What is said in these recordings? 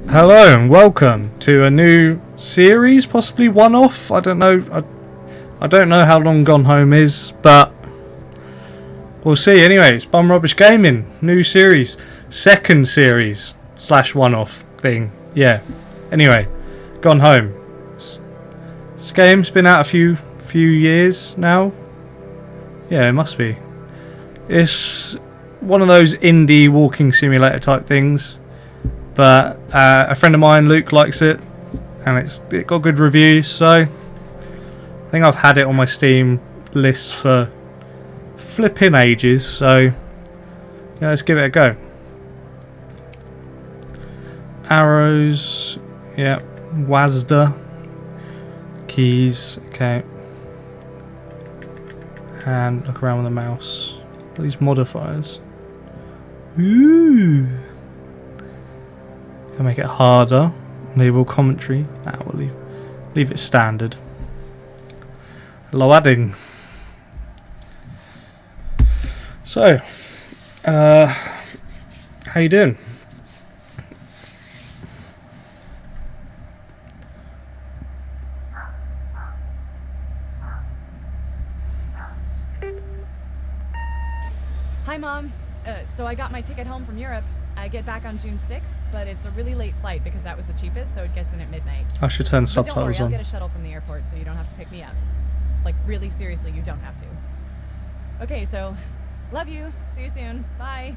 Hello and welcome to a new series, possibly one-off. I don't know. I don't know how long Gone Home is, but we'll see. Anyways, Bum Rubbish Gaming, new series, second series / one-off thing. Yeah. Anyway, Gone Home. This game's been out a few years now. Yeah, it must be. It's one of those indie walking simulator type things. But a friend of mine, Luke, likes it, and it got good reviews. So I think I've had it on my Steam list for flipping ages. So yeah, let's give it a go. Arrows, yeah, WASD, keys, okay, and look around with the mouse. All these modifiers. Ooh. Can make it harder. Enable commentary. Nah, we'll leave it standard. Loading. So, how you doing? Hi, Mom. So I got my ticket home from Europe. I get back on June 6th, but it's a really late flight because that was the cheapest, so it gets in at midnight. I should turn But don't subtitles worry, I'll on. get a shuttle from the airport, so you don't have to pick me up. Like, really seriously, you don't have to. Okay, so, love you. See you soon. Bye.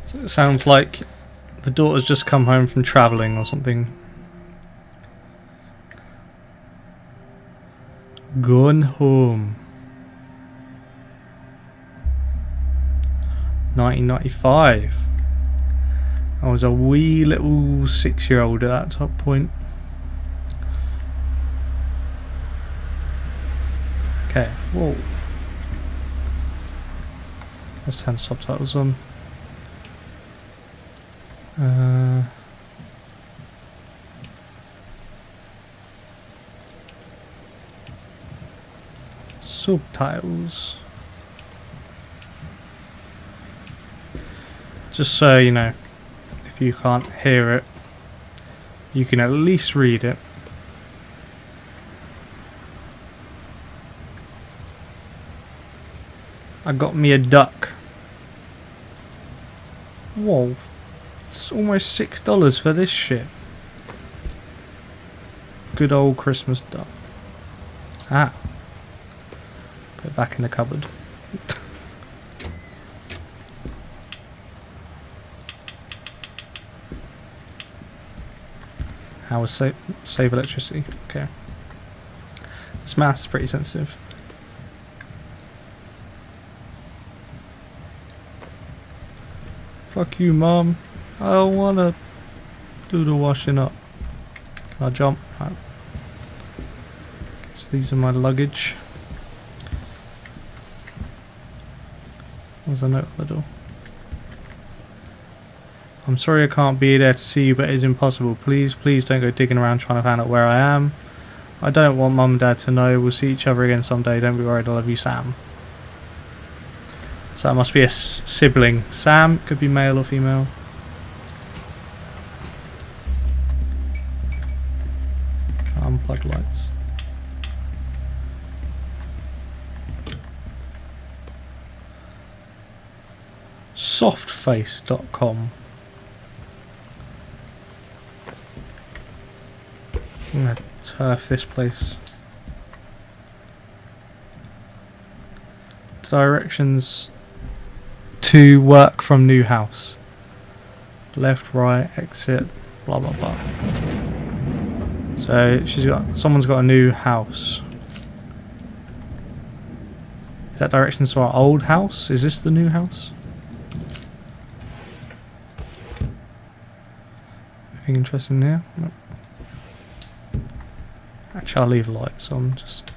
So it sounds like the daughter's just come home from travelling or something. Gone Home. 1995. I was a wee little 6-year-old at that top point. Okay, whoa. Let's turn subtitles on. Subtitles. Just so you know, if you can't hear it, you can at least read it. I got me a duck. Whoa, it's almost $6 for this shit. Good old Christmas duck. Ah. Put it back in the cupboard. How was save electricity? Okay. This mouse is pretty sensitive. Fuck you, Mom. I don't wanna do the washing up. Can I jump? Right. So these are my luggage. There's a note on the door. I'm sorry I can't be there to see you, but it is impossible. Please don't go digging around trying to find out where I am. I don't want Mum and Dad to know. We'll see each other again someday. Don't be worried. I love you, Sam. So that must be a sibling. Sam could be male or female. Unplug lights. Softface.com. I'm gonna turf this place. Directions to work from new house. Left, right, exit, blah blah blah. So someone's got a new house. Is that directions to our old house? Is this the new house? Anything interesting there? Nope. Actually, I'll leave lights on. Just.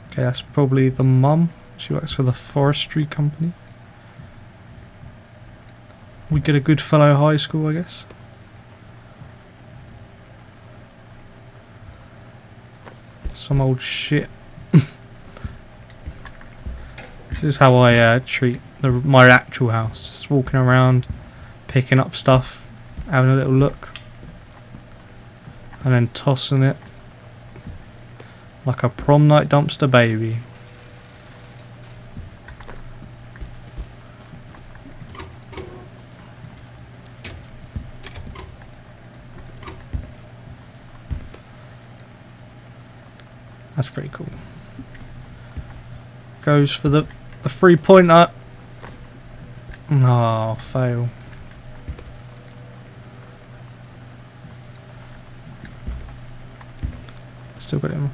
Okay, that's probably the mum. She works for the forestry company. We get a good fellow high school, I guess. Some old shit. This is how I treat my actual house. Just walking around, picking up stuff, having a little look, and then tossing it like a prom night dumpster baby. That's pretty cool. Goes for the 3-pointer. No, fail. Still got it in my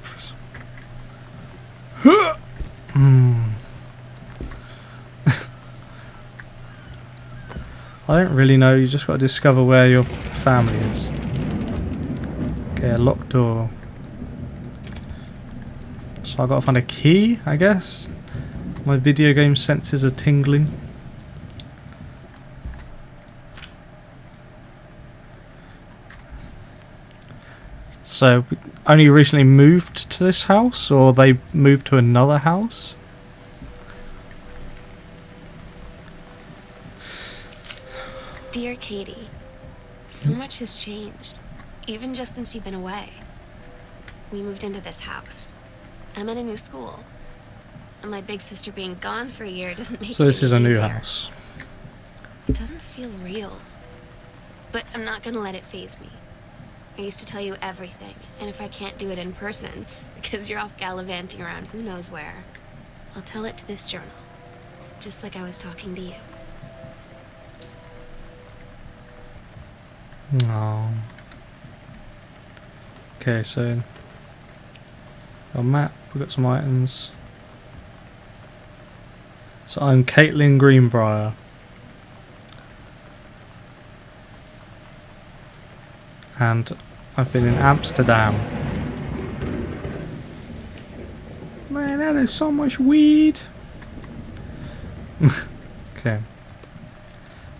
I don't really know, you just got to discover where your family is. Okay, a locked door. So I got to find a key, I guess. My video game senses are tingling. So, only recently moved to this house, or they moved to another house? Dear Katie, so much has changed, even just since you've been away. We moved into this house. I'm in a new school. And my big sister being gone for a year doesn't make it So this is a new easier. house. It doesn't feel real. But I'm not gonna let it faze me. I used to tell you everything, and if I can't do it in person, because you're off gallivanting around who knows where, I'll tell it to this journal. Just like I was talking to you. Oh. Okay, so a map, we've got some items. So I'm Caitlin Greenbrier. And I've been in Amsterdam. Man, that is so much weed. Okay.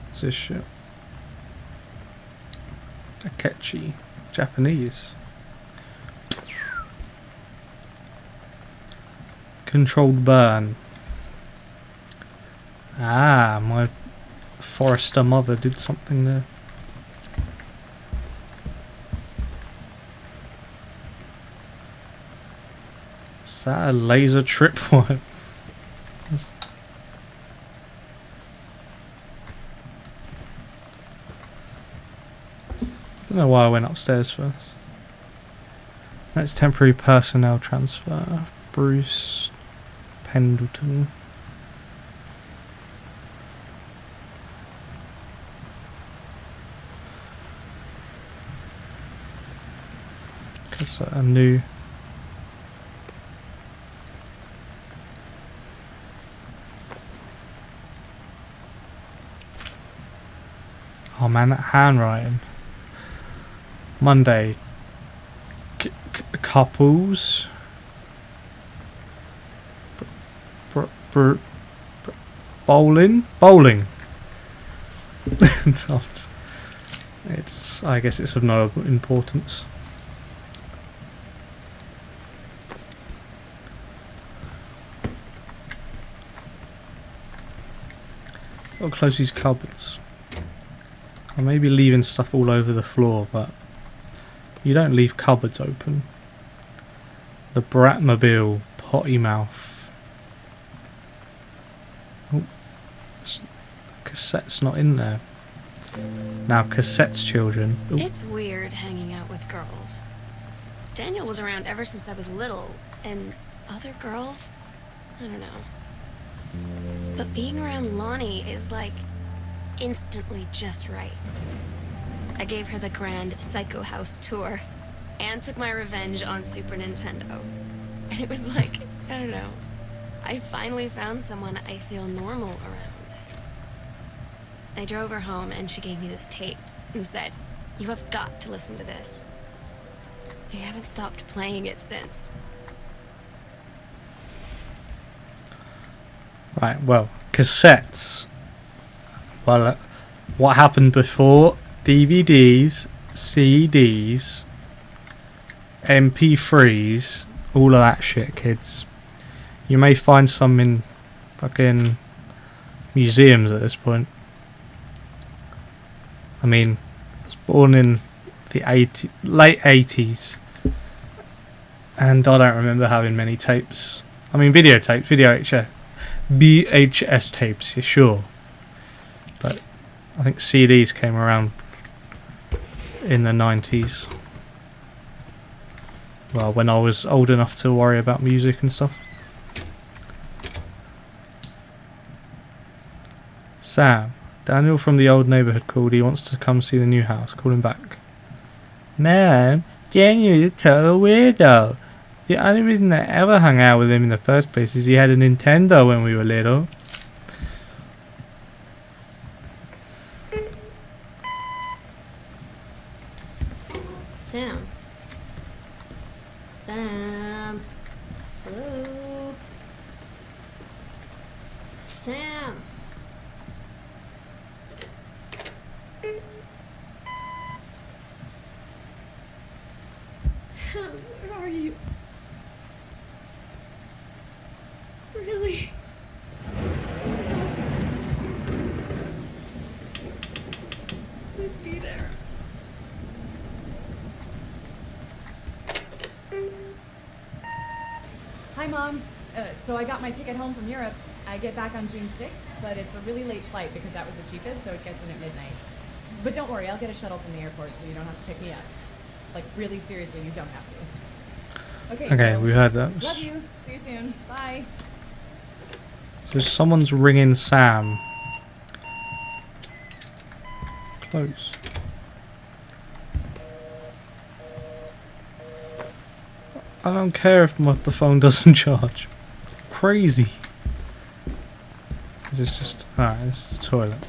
What's this shit? Akechi. Japanese. Controlled burn. Ah, my Forester mother did something there. Is that a laser tripwire? I don't know why I went upstairs first. That's temporary personnel transfer. Bruce Pendleton. Because a new. Oh man, that handwriting. Monday. Couples. Bowling. It's. I guess it's of no importance. Gotta close these cupboards. I may be leaving stuff all over the floor, but you don't leave cupboards open. The Bratmobile potty mouth. Oh, cassette's not in there. Now cassette's children. Ooh. It's weird hanging out with girls. Daniel was around ever since I was little, and other girls? I don't know. But being around Lonnie is like instantly just right. I gave her the grand Psycho House tour and took my revenge on Super Nintendo. And it was like, I don't know, I finally found someone I feel normal around. I drove her home and she gave me this tape and said, "You have got to listen to this." I haven't stopped playing it since. Right, well, cassettes. Well, what happened before? DVDs, CDs, MP3s, all of that shit, kids. You may find some in fucking museums at this point. I mean, I was born in the late 80s, and I don't remember having many tapes. I mean, videotapes, VHS tapes, yeah, sure. But I think CDs came around in the 90s. Well, when I was old enough to worry about music and stuff. Sam. Daniel from the old neighbourhood called. He wants to come see the new house. Call him back. Man, Daniel is a total weirdo. The only reason I ever hung out with him in the first place is he had a Nintendo when we were little. Sam. Sam. Hello. Sam. Sam, where are you? Really? I told you. Please be there. Hi, Mom. So I got my ticket home from Europe. I get back on June 6th, but it's a really late flight because that was the cheapest, so it gets in at midnight. But don't worry, I'll get a shuttle from the airport so you don't have to pick me up. Like, really seriously, you don't have to. Okay, so we heard that. love you. See you soon. Bye. So someone's ringing Sam. Close. I don't care if the phone doesn't charge. Crazy. Is this just... Alright, this is the toilet.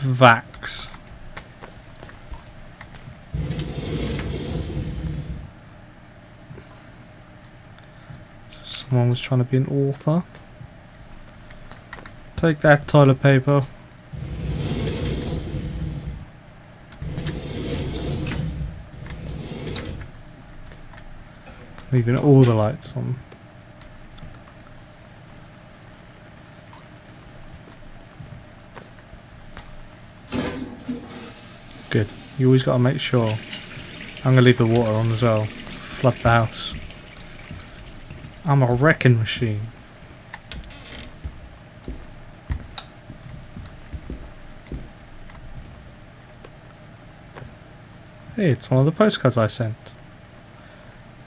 Vax. Someone was trying to be an author. Take that, toilet paper. Leaving all the lights on. Good. You always got to make sure. I'm going to leave the water on as well. Flood the house. I'm a wrecking machine. Hey, it's one of the postcards I sent.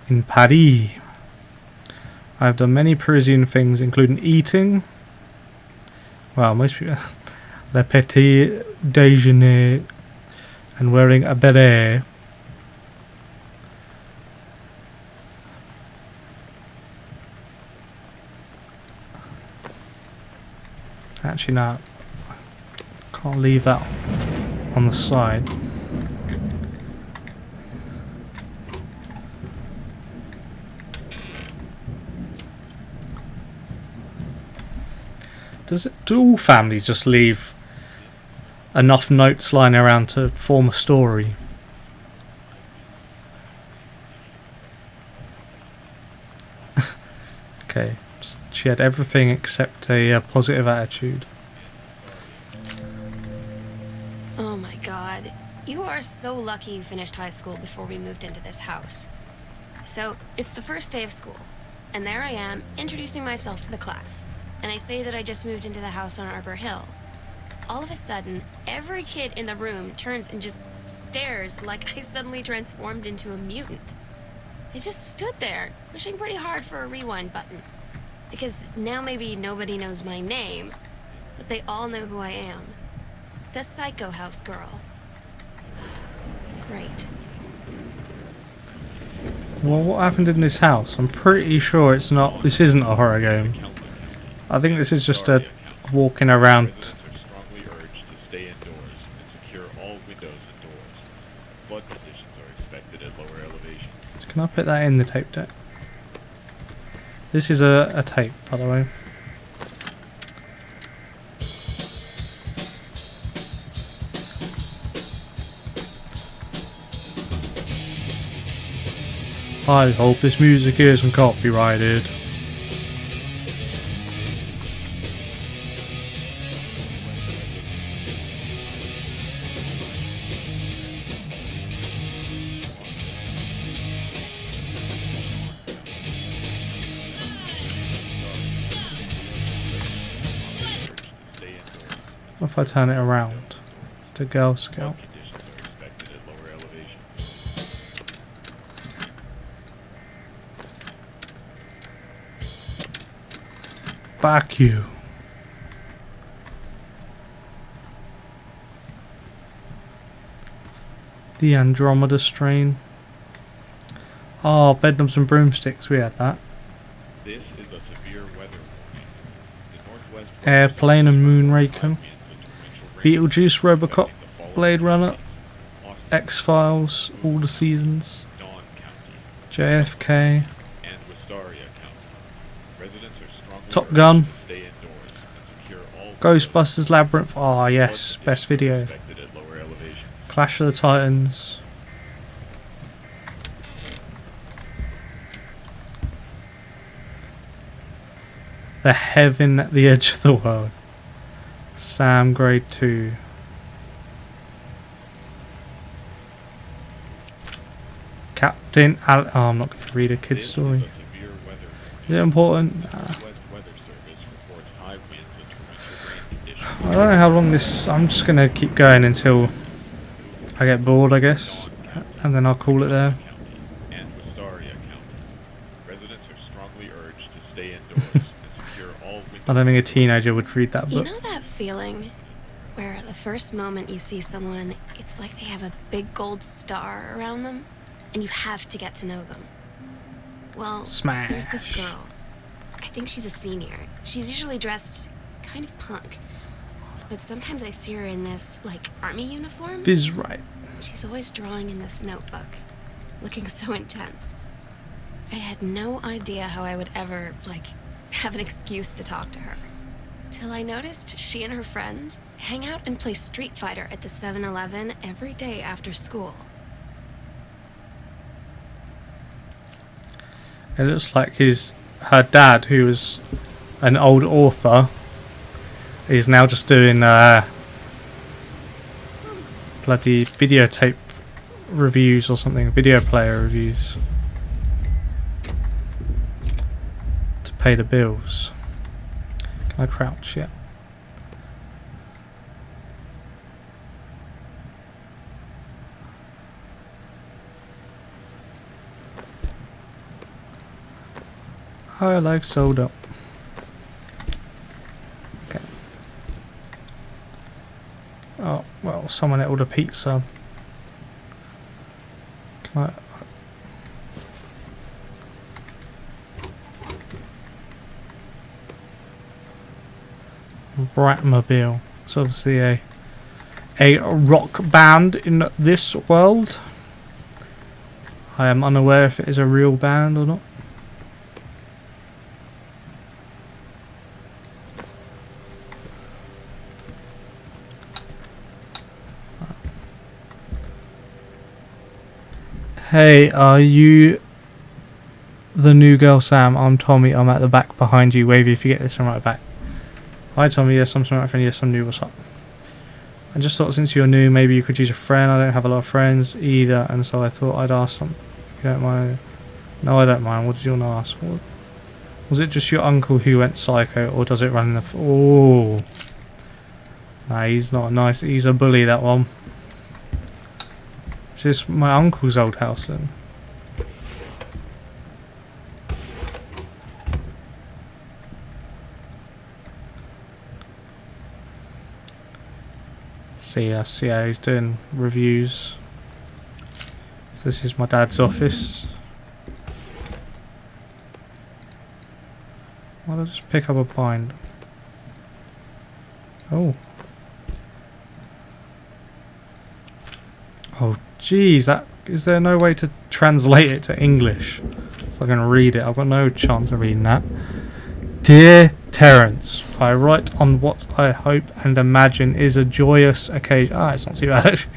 In Paris. I have done many Parisian things, including eating. Well, most people... Le petit déjeuner. And wearing a beret. Actually, no. Can't leave that on the side. Do all families just leave enough notes lying around to form a story? Okay, she had everything except a positive attitude. Oh my god. You are so lucky you finished high school before we moved into this house. So, it's the first day of school, and there I am, introducing myself to the class. And I say that I just moved into the house on Arbor Hill. All of a sudden, every kid in the room turns and just stares like I suddenly transformed into a mutant. I just stood there, wishing pretty hard for a rewind button. Because now maybe nobody knows my name, but they all know who I am. The Psycho House girl. Great. Well, what happened in this house? I'm pretty sure it's not... This isn't a horror game. I think this is just a walking around... Strongly urged to stay indoors and secure all windows and doors. Flood conditions are expected at lower elevations. Can I put that in the tape deck? This is a tape, by the way. I hope this music isn't copyrighted. Stay indoors. What if I turn it around to Girl Scout? Flood conditions are expected at lower elevation. Back you. The Andromeda strain. Oh, Bedknobs and Broomsticks, we had that. This is a severe weather warning. The northwest Airplane and Moonraker. winds and torrential rain Beetlejuice, Robocop, affecting the following Blade Runner, counties: Austin, X-Files, all the seasons, Dawn County, JFK, and Wistaria County. Residents are strongly Top urged Gun, to stay indoors and secure all Ghostbusters Labyrinth. Ah, yes, Flood best conditions are video. expected at lower elevation. Clash of the Titans. The Heaven at the Edge of the World. Sam Grade 2. Captain Al. Oh, I'm not going to read a kid's This story. is a severe weather warning. Is it important? The Northwest Weather Service reports high winds and torrential rain conditions. I don't know how long this. I'm just going to keep going until I get bored, I guess. And then I'll call it there. County and Wistaria County. Residents are strongly urged to stay indoors and secure all windows. I don't think a teenager would read that You book. know that feeling where the first moment you see someone, it's like they have a big gold star around them, and you have to get to know them? Well, there's this Smash. girl. I think she's a senior. She's usually dressed kind of punk, but sometimes I see her in this, like, army uniform. Viz right. She's always drawing in this notebook, looking so intense. I had no idea how I would ever, like, have an excuse to talk to her. Till I noticed she and her friends hang out and play Street Fighter at the 7-Eleven every day after school. It looks like her dad, who was an old author, is now just doing bloody videotape reviews or something, video player reviews to pay the bills. Can I crouch? Yeah. I like soda. Okay. Oh, well, someone ate all the pizza. Can I... Bratmobile. It's obviously a rock band in this world. I am unaware if it is a real band or not. Hey, are you the new girl Sam? I'm Tommy. I'm at the back behind you. Wavy if you get this from right back. Hi Tommy, yes, I'm my friend. Yes, I'm new. What's up? I just thought since you're new, maybe you could use a friend. I don't have a lot of friends either, and so I thought I'd ask some. If you don't mind. No, I don't mind. What did you want to ask? What? Was it just your uncle who went psycho, or does it run in the... Oh. Nah, he's not nice. He's a bully, that one. Is this my uncle's old house then? See how he's doing reviews. So this is my dad's office. Why don't I just pick up a bind? Oh. Oh jeez, that is there no way to translate it to English so I can read it? I've got no chance of reading that. Dear Terence, I write on what I hope and imagine is a joyous occasion. Ah, it's not too bad actually.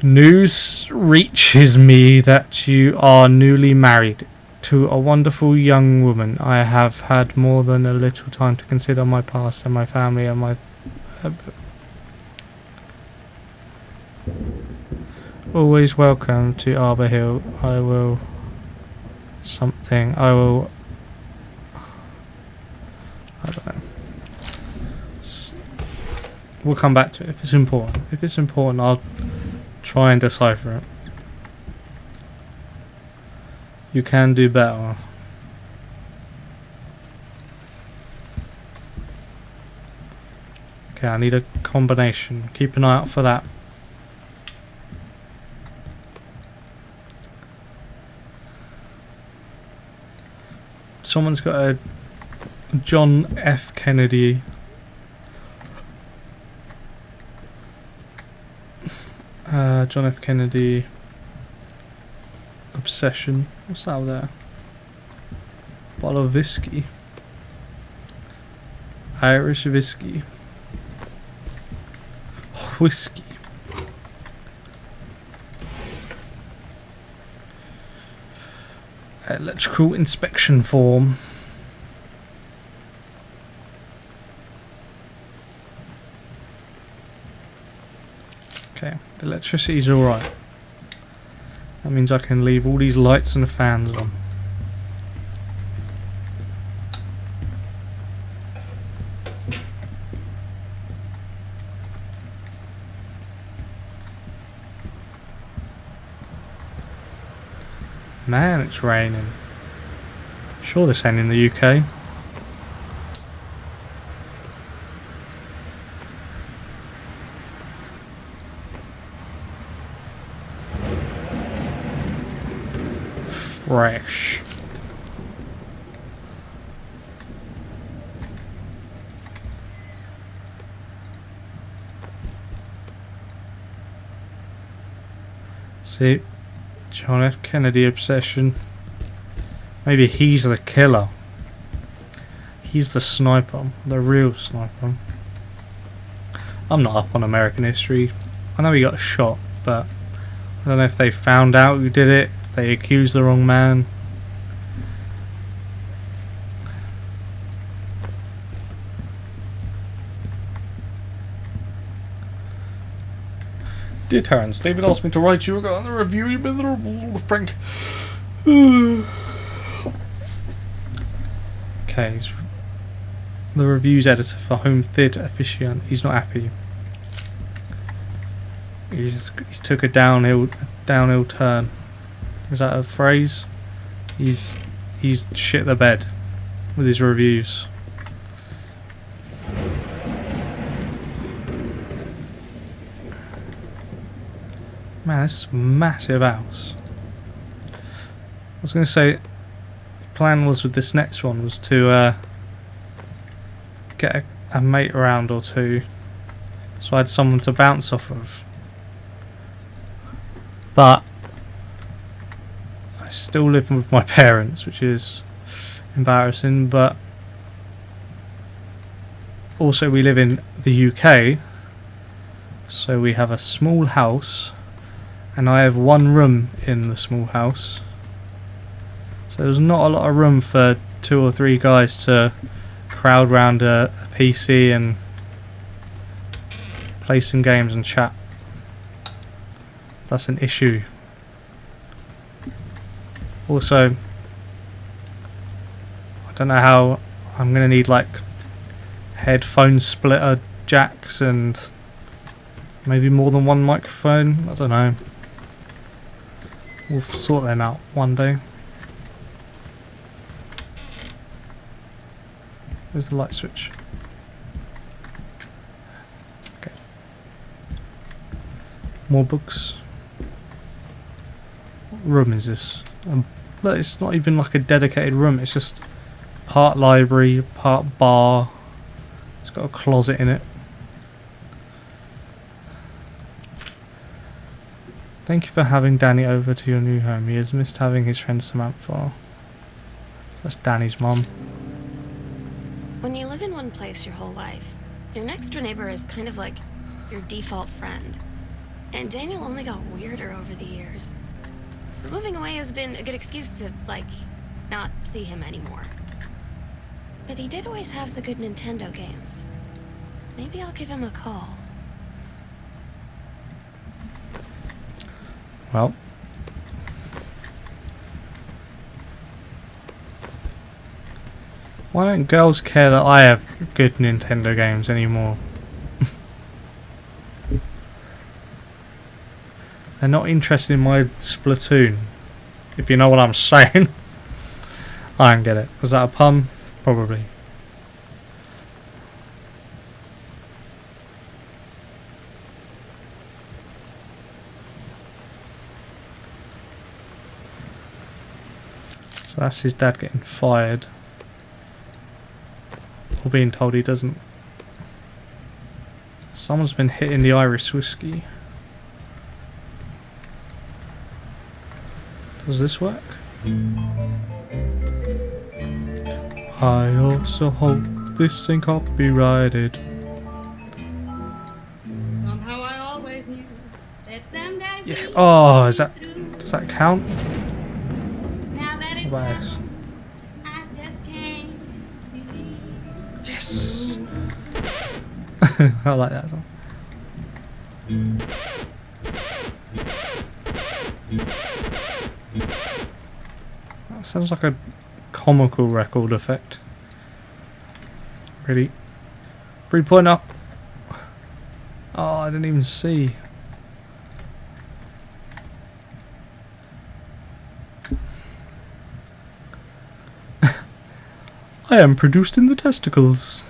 News reaches me that you are newly married to a wonderful young woman. I have had more than a little time to consider my past and my family and my... Always welcome to Arbor Hill. I will... I don't know. We'll come back to it if it's important. If it's important, I'll try and decipher it. You can do better. Okay, I need a combination. Keep an eye out for that. Someone's got a John F. Kennedy. John F. Kennedy obsession. What's that over there? Bottle of whiskey. Irish whiskey. Whiskey. Electrical inspection form. Okay, the electricity's alright. That means I can leave all these lights and fans on. Man, it's raining. Sure this ain't in the UK. Fresh. See, John F. Kennedy obsession. Maybe he's the killer. He's the sniper, the real sniper. I'm not up on American history. I know he got shot, but I don't know if they found out who did it. They accused the wrong man. Dear Terrence, David asked me to write you regarding the review with Frank. Okay, he's the reviews editor for Home Theatre Aficionado. He's not happy. He's took a downhill turn. Is that a phrase? He's shit the bed with his reviews. Man, this is a massive house. I was going to say, the plan was with this next one was to get a mate around or two, so I had someone to bounce off of. But I still live with my parents, which is embarrassing, but also we live in the UK, so we have a small house, and I have one room in the small house, so there's not a lot of room for 2 or 3 guys to crowd round a PC and play some games and chat. That's an issue. Also, I don't know how I'm going to need like headphone splitter jacks and maybe more than one microphone. I don't know. We'll sort them out one day. Where's the light switch? Okay. More books. What room is this? Look, it's not even like a dedicated room. It's just part library, part bar. It's got a closet in it. Thank you for having Danny over to your new home. He has missed having his friend Samantha. That's Danny's mum. When you live in one place your whole life, your next door neighbor is kind of like your default friend. And Daniel only got weirder over the years. So moving away has been a good excuse to, like, not see him anymore. But he did always have the good Nintendo games. Maybe I'll give him a call. Well. Why don't girls care that I have good Nintendo games anymore? They're not interested in my Splatoon. If you know what I'm saying. I don't get it. Was that a pun? Probably. So that's his dad getting fired. Or being told he doesn't. Someone's been hitting the Irish whiskey. Does this work? I also hope this ain't copyrighted. Somehow I always knew that someday Yeah. we Oh, would is that? be through. Does that count? Now that it's What about this? done, I just can't believe. Yes. I like that song. That sounds like a comical record effect. Ready? 3-point up. Oh, I didn't even see. I am produced in the testicles.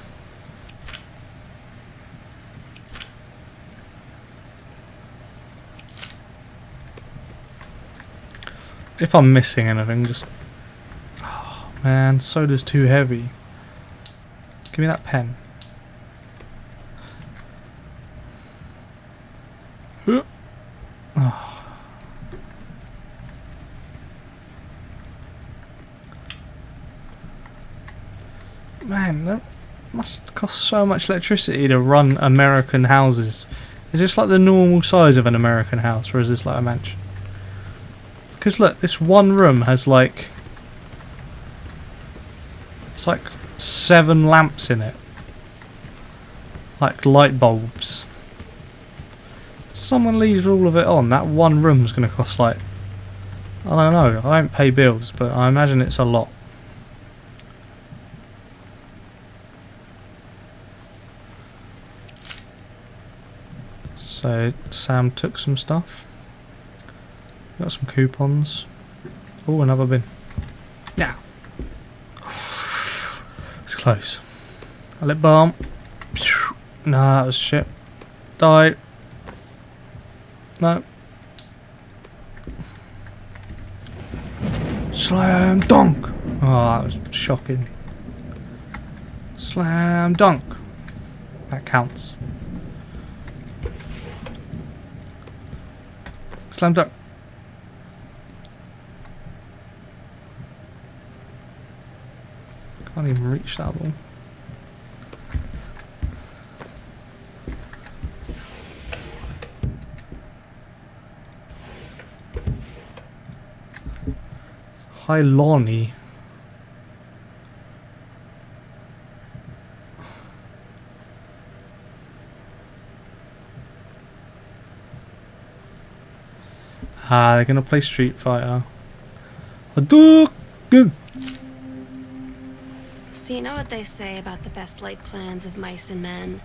If I'm missing anything, just... Oh, man, soda's too heavy. Give me that pen. Oh. Man, that must cost so much electricity to run American houses. Is this like the normal size of an American house, or is this like a mansion? Because look, this one room has like... It's like 7 lamps in it. Like light bulbs. Someone leaves all of it on, that one room's going to cost like... I don't know, I don't pay bills, but I imagine it's a lot. So Sam took some stuff. Got some coupons. Oh, another bin. Yeah. It's close. A lip balm. Nah, that was shit. Die. No. Slam dunk. Oh, that was shocking. Slam dunk. That counts. Slam dunk. Can't even reach that one. Hi, Lonnie. Ah, they're gonna play Street Fighter. Hadouken! So you know what they say about the best laid plans of mice and men?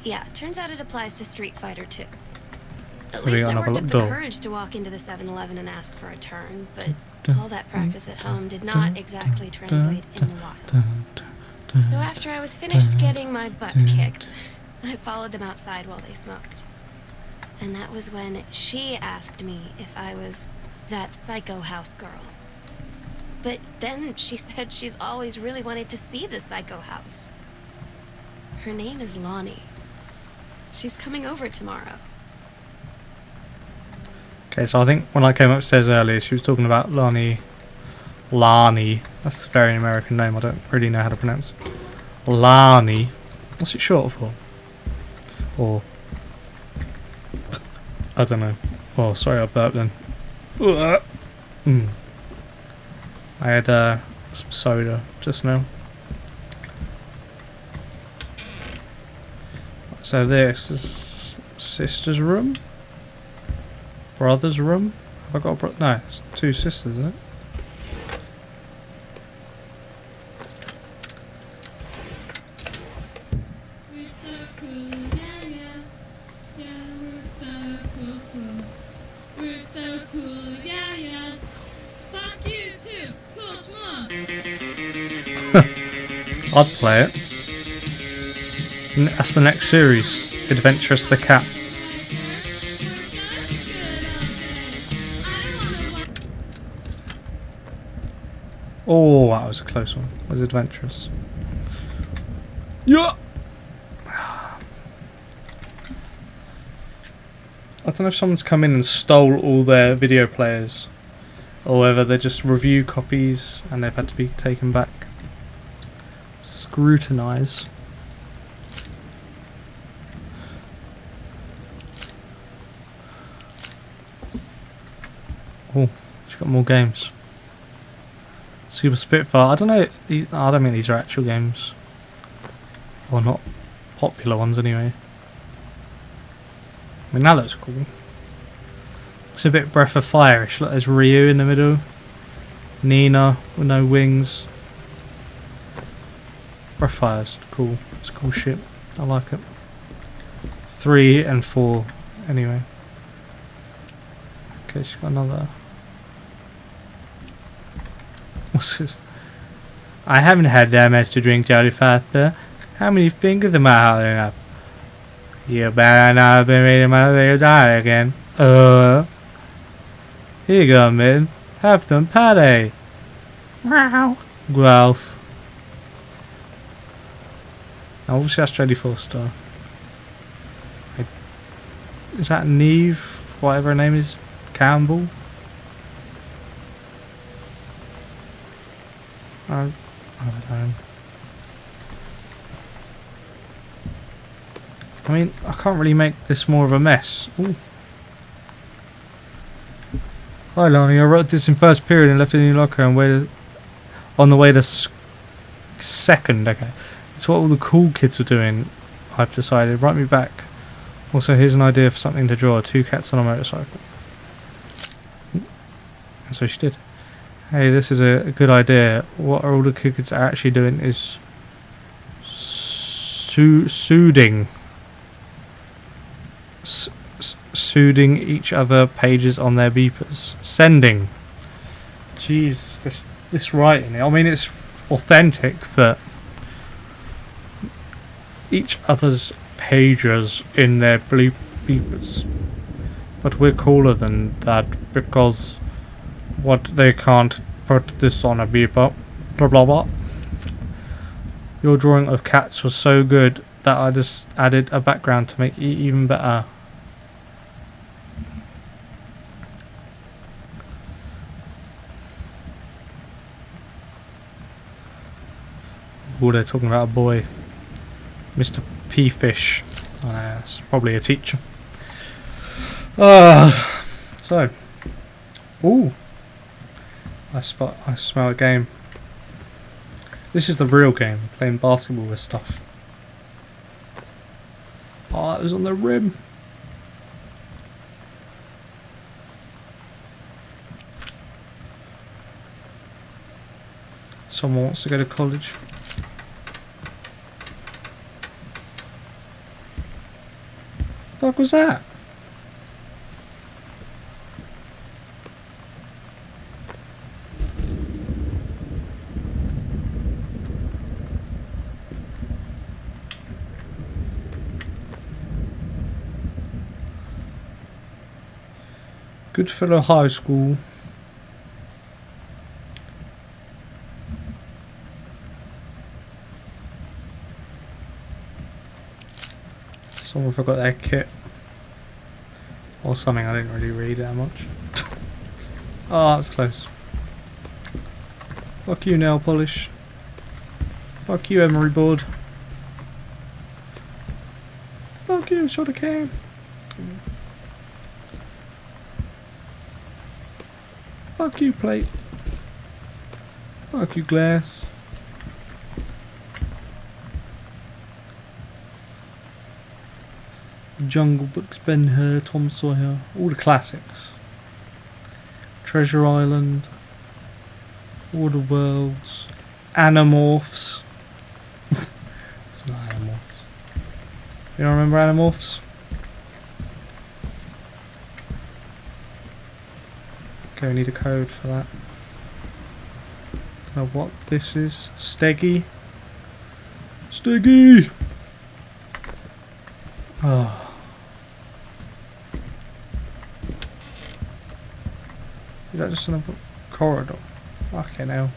Yeah, turns out it applies to Street Fighter too. At We least got I another worked up the door. courage to walk into the 7-Eleven and ask for a turn, but all that practice at home did not exactly translate in the wild. So after I was finished getting my butt kicked, I followed them outside while they smoked. And that was when she asked me if I was that psycho house girl. But then she said she's always really wanted to see the psycho house. Her name is Lonnie. She's coming over tomorrow. Okay, so I think when I came upstairs earlier, she was talking about Lonnie. Lani. That's a very American name. I don't really know how to pronounce it. Lani. What's it short for? Or I don't know. Oh, sorry, I burped then. Mm. I had some soda just now. So this is sister's room? Brother's room? Have I got a brother? No, it's two sisters, isn't it? We're so cool, yeah, yeah. Yeah, we're so cool, cool. We're so cool, yeah, yeah. Fuck you too, cool schmuck. I'd play it. That's the next series, Adventurous the Cat. Oh, that was a close one. It was Adventurous. Yeah. I don't know if someone's come in and stole all their video players, or whether they're just review copies and they've had to be taken back. Scrutinise. Oh, she's got more games. Super Spitfire. I don't know. I don't think these are actual games, or not popular ones anyway. I mean, that looks cool. Looks a bit Breath of Fire-ish. Look, there's Ryu in the middle. Nina with no wings. Breath of Fire's cool. It's cool shit. I like it. 3 and 4 anyway. Okay, she's got another. What's this? I haven't had that much to drink, Jolly Father. How many fingers am I holding up? You better not have been reading my little diary again. Here you go, man. Have some patty. Wow. Growth. Now, obviously that's 24 star. Is that Neve? Whatever her name is? Campbell? I don't know. I mean, I can't really make this more of a mess. Ooh. Hi Lonnie, I wrote this in first period and left it in your locker and waited on the way to second. Okay, it's what all the cool kids were doing. I've decided. Write me back. Also, here's an idea for something to draw. 2 cats on a motorcycle. And so she did. Hey, this is a good idea. What all the kids are actually doing is soothing each other pages on their beepers. Sending. Jesus, this writing. I mean, it's authentic, but each other's pages in their beepers. But we're cooler than that because what they can't put this on a beeper. Blah blah blah. Your drawing of cats was so good that I just added a background to make it even better. Oh, they're talking about a boy. Mr. P-Fish. It's probably a teacher. So. Ooh. I smell a game. This is the real game. Playing basketball with stuff. Oh, it was on the rim. Someone wants to go to college. What the fuck was that? Goodfellow High School. Someone forgot their kit. Or something, I didn't really read that much. Oh, that was close. Fuck you, nail polish. Fuck you, emery board. Fuck you, soda can. Fuck you, plate. Fuck you, glass. Jungle Books, Ben Hur, Tom Sawyer, all the classics. Treasure Island, All the Worlds, Animorphs. It's not Animorphs. You don't remember Animorphs? Okay, we need a code for that. Don't know what this is. Steggy. Steggy! Oh. Is that just another corridor? Fucking hell.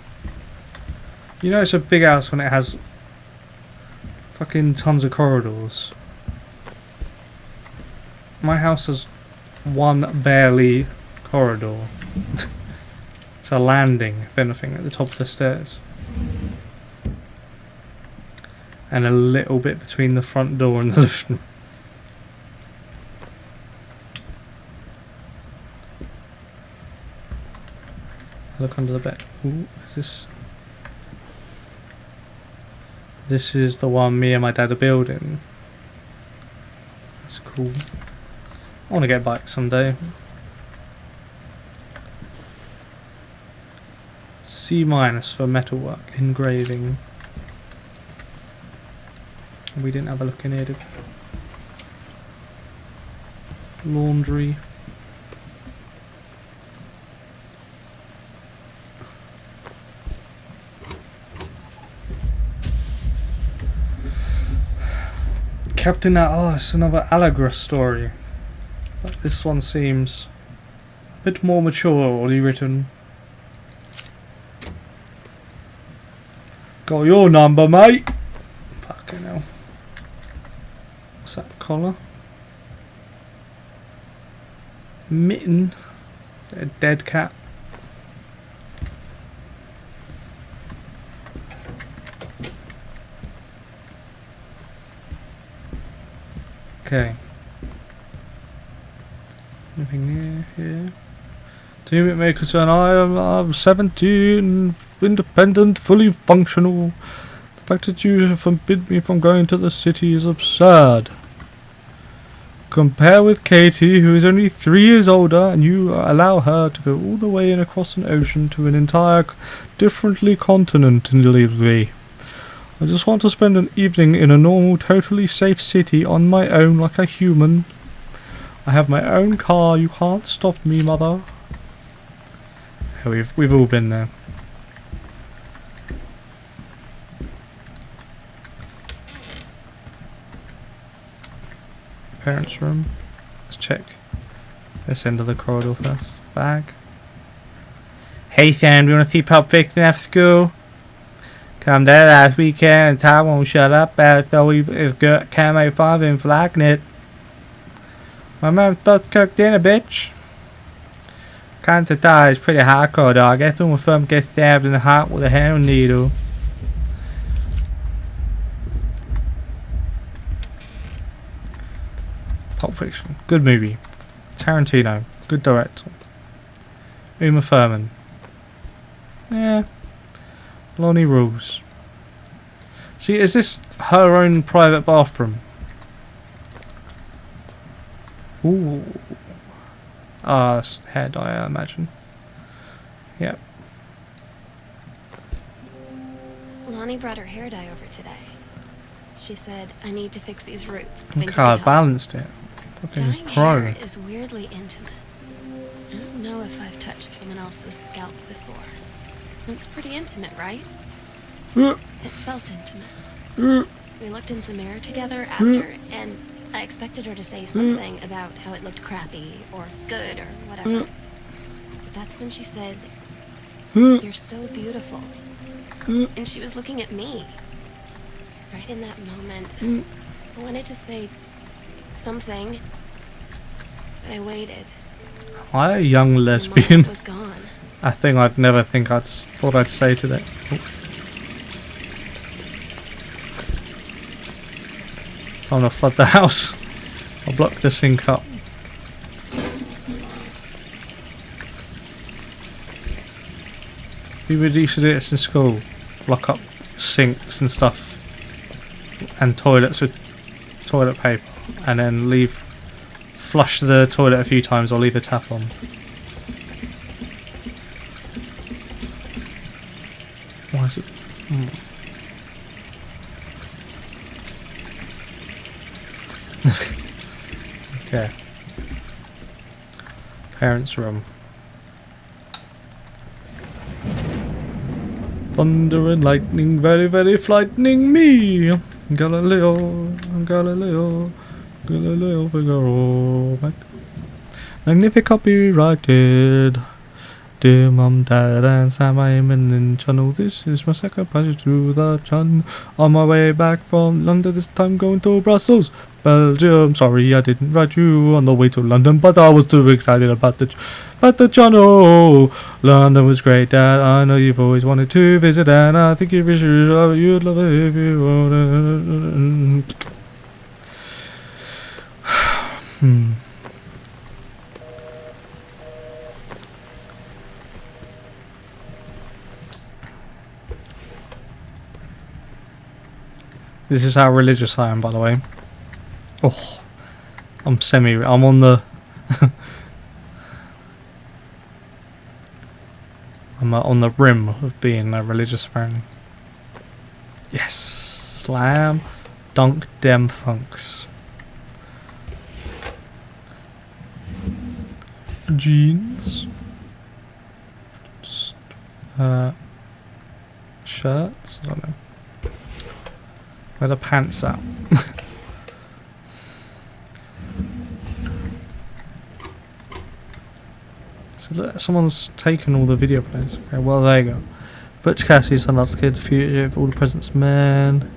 You know it's a big house when it has fucking tons of corridors. My house has one barely corridor. It's a landing, if anything, at the top of the stairs. And a little bit between the front door and the lift. Look under the bed. Ooh, is this? This is the one me and my dad are building. That's cool. I want to get a bike someday. C- for metalwork, engraving. We didn't have a look in here, did we? Laundry. Captain, oh, it's another Allegra story. But this one seems a bit more maturely written. Got your number, mate. Fucking hell. What's that collar? Mitten. Is that a dead cat? Okay. Nothing near here. Teammate may concern I'm 17, independent, fully functional. The fact that you forbid me from going to the city is absurd. Compare with Katie, who is only 3 years older, and you allow her to go all the way and across an ocean to an entire differently continentally. I just want to spend an evening in a normal, totally safe city on my own like a human. I have my own car, you can't stop me, mother. Yeah, we've all been there. Parents' room. Let's check this end of the corridor first. Bag. Hey Sam, do you want to see Pulp Fiction after school? Come there last weekend and Ty won't shut up though he's got camo father and flagging it. My mom's supposed to cook dinner, bitch. Cancer Ty is pretty hardcore, dog. I guess when my thumb gets stabbed in the heart with a heroin needle. Pulp Fiction. Good movie. Tarantino. Good director. Uma Thurman. Yeah. Lonnie rules. See, is this her own private bathroom? Ooh. Ah, that's hair dye, I imagine. Yep. Lonnie brought her hair dye over today. She said, I need to fix these roots. Look how I balanced it. Dyeing Fucking pro. hair is weirdly intimate. I don't know if I've touched someone else's scalp before. It's pretty intimate, right? It felt intimate. We looked in the mirror together after, and I expected her to say something about how it looked crappy or good or whatever. But that's when she said, you're so beautiful. And she was looking at me. Right in that moment, I wanted to say something, but I waited. Hi, young The lesbian. moment was gone. A thing I'd never thought I'd say today. Oh. Time to flood the house. I'll block the sink up. People used to do this in school. Lock up sinks and stuff. And toilets with toilet paper. And then flush the toilet a few times or leave the tap on. Why is it? Okay. Parents' room. Thunder and lightning, very, very frightening me. Galileo, Galileo, Galileo Figaro. Magnific copyrighted. Dear Mum, Dad and Sam, I am in the channel. This is my second passage through the channel. On my way back from London, this time going to Brussels, Belgium. Sorry, I didn't write you on the way to London, but I was too excited about the channel. London was great, Dad. I know you've always wanted to visit, and I think you'd love it if you wanted. This is how religious I am, by the way. Oh, I'm on the... I'm on the rim of being religious, apparently. Yes! Slam dunk dem funks. Jeans. Shirts? I don't know. Where the pants at? So look, someone's taken all the video players. Okay, well there you go. Butch Cassidy, Sunless Kid, Fugitive, All the President's Men.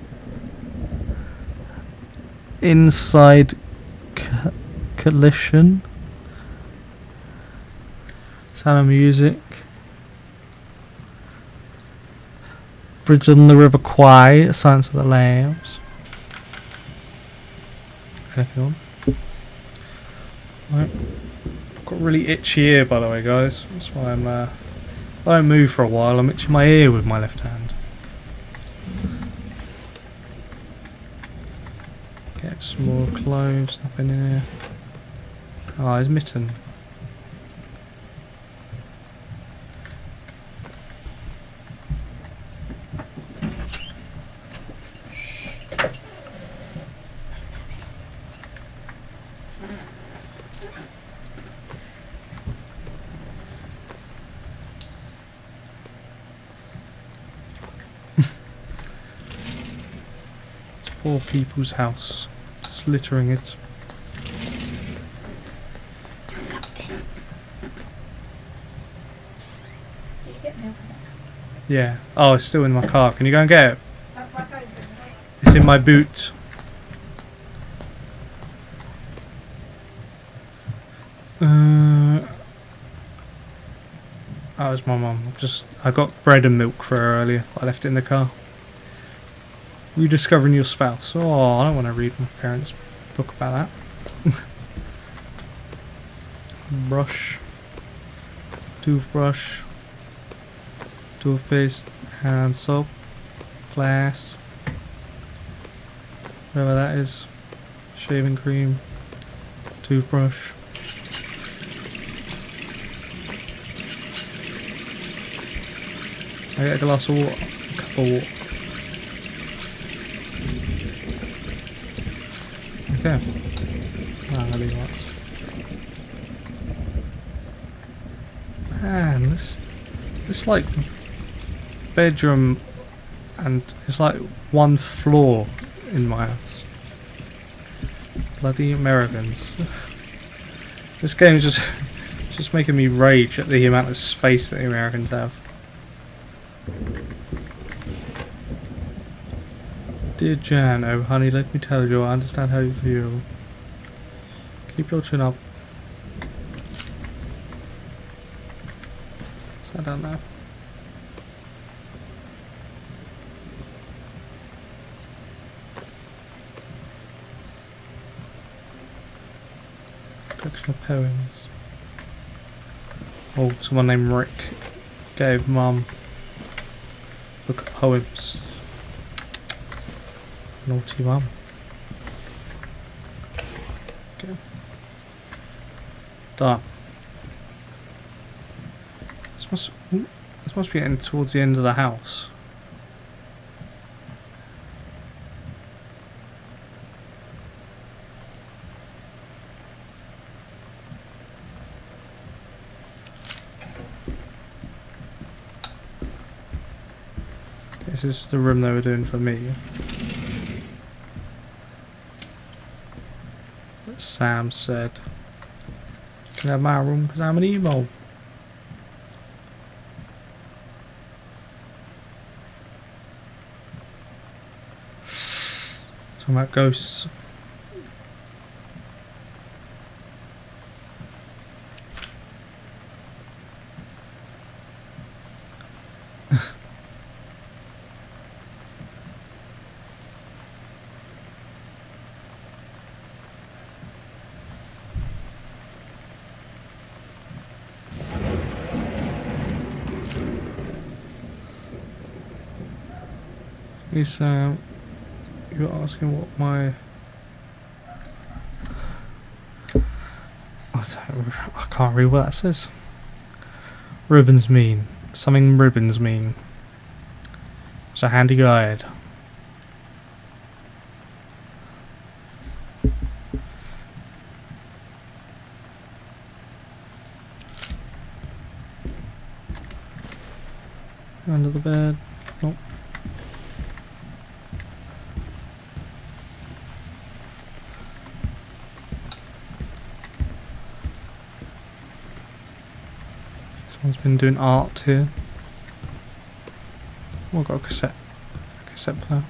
Inside Collision. Sound of Music. Bridge on the River Kwai, Silence of the Lambs. Anything on? Right. I've got a really itchy ear, by the way, guys. That's why I'm if I don't move for a while, I'm itching my ear with my left hand. Get some more clothes, nothing in here. Ah, his mitten. Poor people's house, just littering it. Yeah. Oh, it's still in my car. Can you go and get it? It's in my boot. That was my mum. I got bread and milk for her earlier. I left it in the car. Rediscovering your spouse. Oh, I don't want to read my parents' book about that. Brush. Toothbrush. Toothpaste. Hand soap. Glass. Whatever that is. Shaving cream. Toothbrush. I get a glass of water. A cup of water. Okay. Really nice. Man, this like bedroom, and it's like one floor in my house. Bloody Americans. This game is just making me rage at the amount of space that the Americans have. Dear Jan, oh honey, let me tell you, I understand how you feel. Keep your chin up. Sit down now. Collection of poems. Oh, someone named Rick gave Mum Book of poems. Naughty mum. Okay. Done. This must be getting towards the end of the house. This is the room they were doing for me. But Sam said, "Can I have my room because I'm an emo." Talking about ghosts. He's you're asking what my I can't read what that says. Ribbons mean something. Ribbons mean it's a handy guide. Under the bed. Nope. Someone's been doing art here. Oh, I've got a cassette player.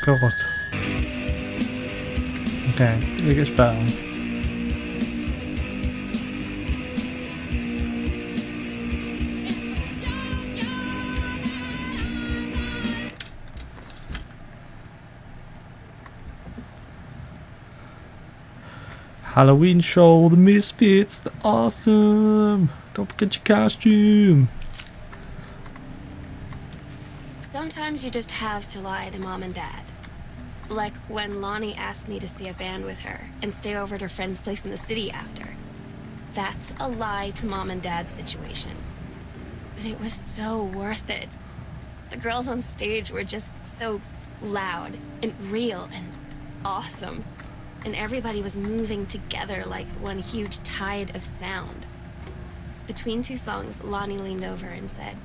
God. Okay, it gets better. Halloween show, the Misfits, the awesome. Don't forget your costume. Sometimes you just have to lie to Mom and Dad. Like when Lonnie asked me to see a band with her and stay over at her friend's place in the city after. That's a lie to Mom and Dad's situation. But it was so worth it. The girls on stage were just so loud and real and awesome. And everybody was moving together like one huge tide of sound. Between two songs, Lonnie leaned over and said,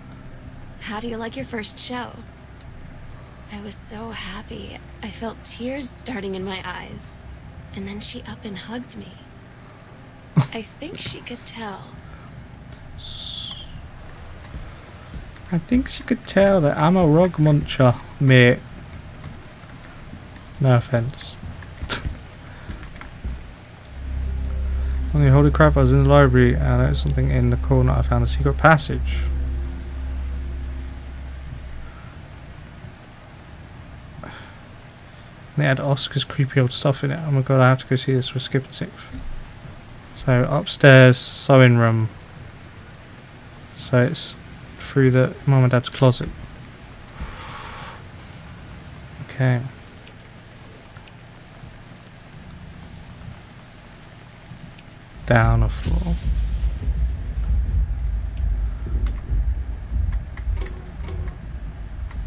"How do you like your first show?" I was so happy. I felt tears starting in my eyes. And then she up and hugged me. I think she could tell. I think she could tell that I'm a rug muncher, mate. No offense. Only holy crap, I was in the library and I noticed something in the corner. I found a secret passage. And it had Oscar's creepy old stuff in it. Oh my god, I have to go see this. We're skipping 6. So upstairs, sewing room. So it's through the mum and dad's closet. Okay. Down a floor.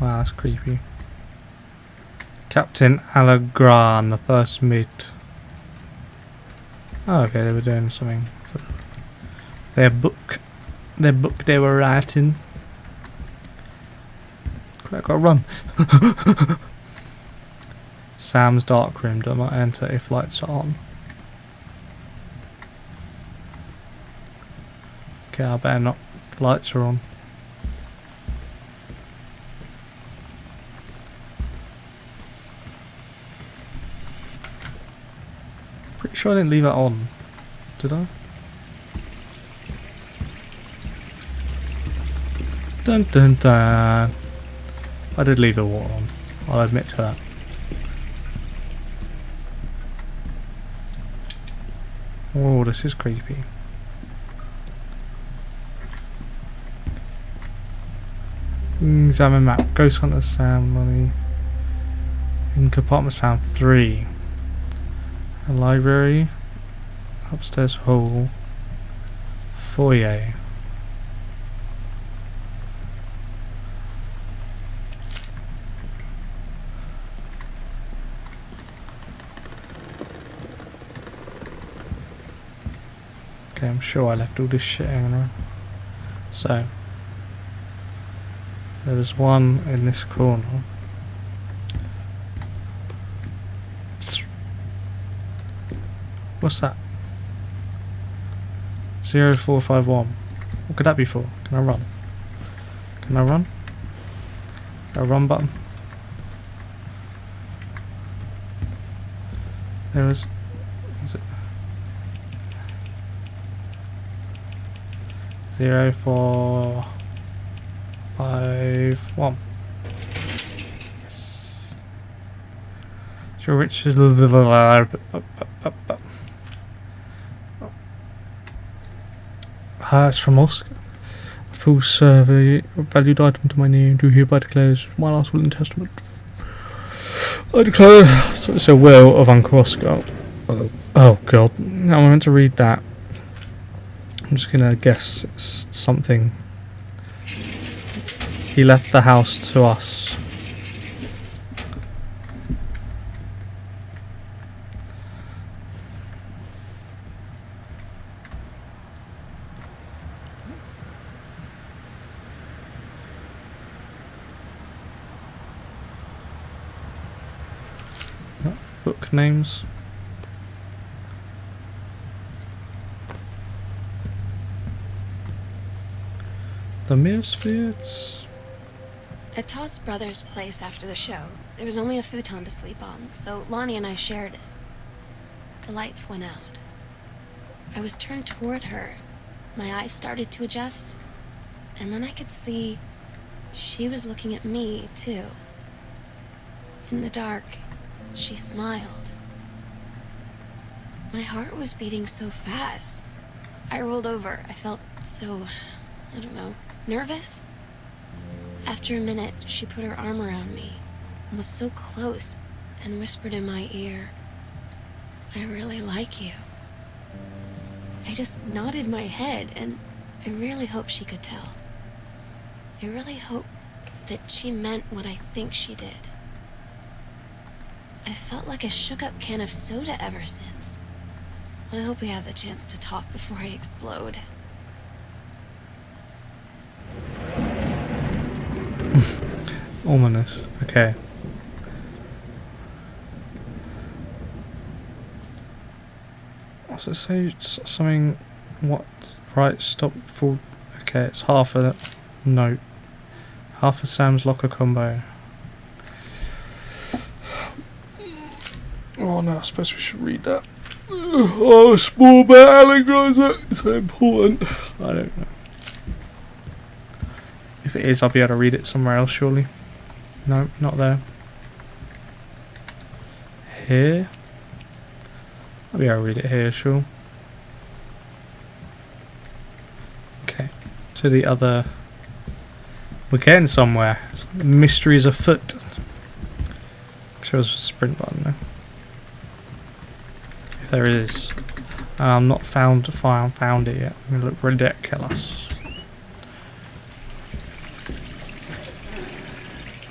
Wow, that's creepy. Captain Alagran, the first mate. Oh, okay, they were doing something for their book. Their book they were writing. Crap, gotta run. Sam's dark room. Do not enter if lights are on. Okay, I better not. Lights are on. Pretty sure I didn't leave it on. Did I? Dun dun dun. I did leave the water on. I'll admit to that. Oh, this is creepy. Examine map. Ghost Hunter Sam, Lonnie. In compartments found 3. A library. Upstairs hall. Foyer. Okay, I'm sure I left all this shit hanging around. So, there was one in this corner. What's that? 0451. What could that be for? Can I run? Can I run? Got a run button? There was... Is it? 0451. Yes. Sure, Richard. It's from Oscar. A full survey of valued item to my name. Do hereby declare my last will and testament. I declare. So it's a will of Uncle Oscar. Oh God! Now I'm meant to read that. I'm just gonna guess it's something. He left the house to us. Book names. The Misfits. At Todd's brother's place after the show, there was only a futon to sleep on, so Lonnie and I shared it. The lights went out. I was turned toward her. My eyes started to adjust, and then I could see she was looking at me, too. In the dark, she smiled. My heart was beating so fast. I rolled over. I felt so, I don't know, nervous? After a minute, she put her arm around me and was so close and whispered in my ear, "I really like you." I just nodded my head, and I really hope she could tell. I really hope that she meant what I think she did. I felt like a shook-up can of soda ever since. I hope we have the chance to talk before I explode. Ominous. Okay. What's it say? Something. What? Right. Stop. Full. Okay. It's half a note. Half a Sam's Locker combo. Oh no! I suppose we should read that. Oh, small bear alligator. It's so important. I don't know. If it is, I'll be able to read it somewhere else, surely. No, not there. Here? I'll be able to read it here, sure. Okay. To the other... We're getting somewhere. Mysteries afoot. Shows a sprint button there. If there is. I'm not found it yet. I'm gonna look ridiculous.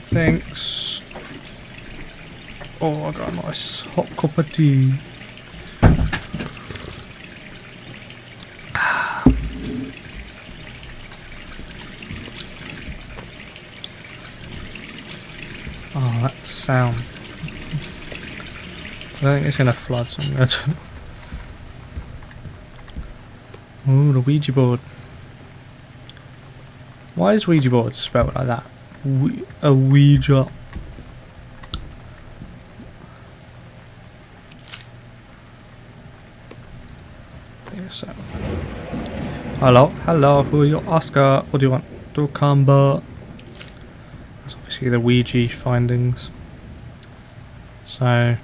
Thanks. Oh, I got a nice hot cup of tea. Oh, that sound. I don't think it's gonna flood somewhere. Oh, the Ouija board. Why is Ouija board spelled like that? A Ouija. So. Hello, who are you? Oscar, what do you want? To combo. That's obviously the Ouija findings. So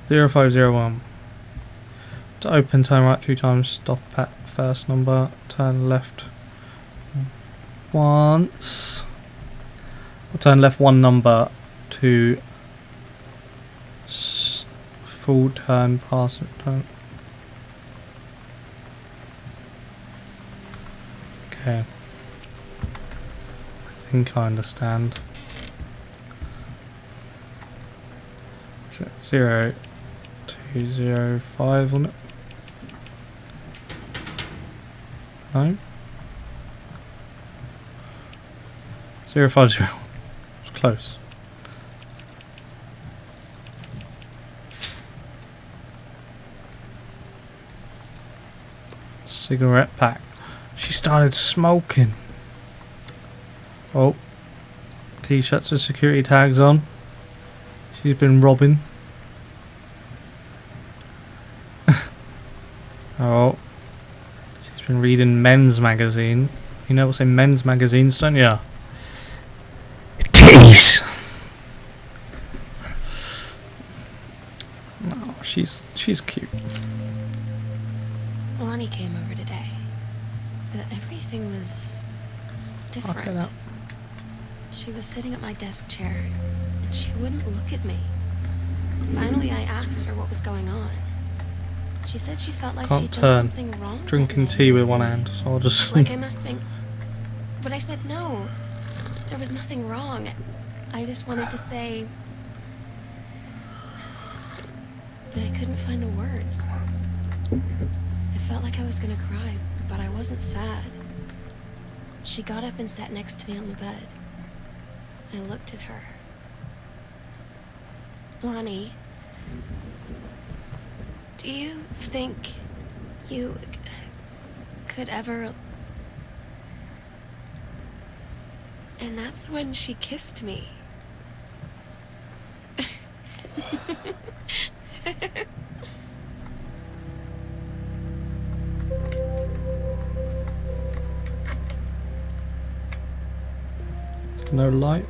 0501. To open, turn right 3 times, stop at first number, turn left once. Or turn left 1 number to full turn, pass it, turn. Okay. I think I understand. 0, 2, 0, 5 on it. No. 0, 5, 0. It's close. Cigarette pack. She started smoking. Oh. T-shirts with security tags on. She's been robbing. Oh. She's been reading men's magazine. You know what's in men's magazines, don't you? Titties! Oh, she's cute. Lonnie came over today. But everything was I'll take different. that. She was sitting at my desk chair, and she wouldn't look at me. Finally, I asked her what was going on. She said she felt like Can't she'd done turn. something wrong. that Drinking made tea me with one say, hand, so I'll just... Like I must think. But I said no. There was nothing wrong. I just wanted to say. But I couldn't find the words. I felt like I was gonna cry, but I wasn't sad. She got up and sat next to me on the bed. I looked at her. Lonnie, do you think you could ever... And that's when she kissed me. No light.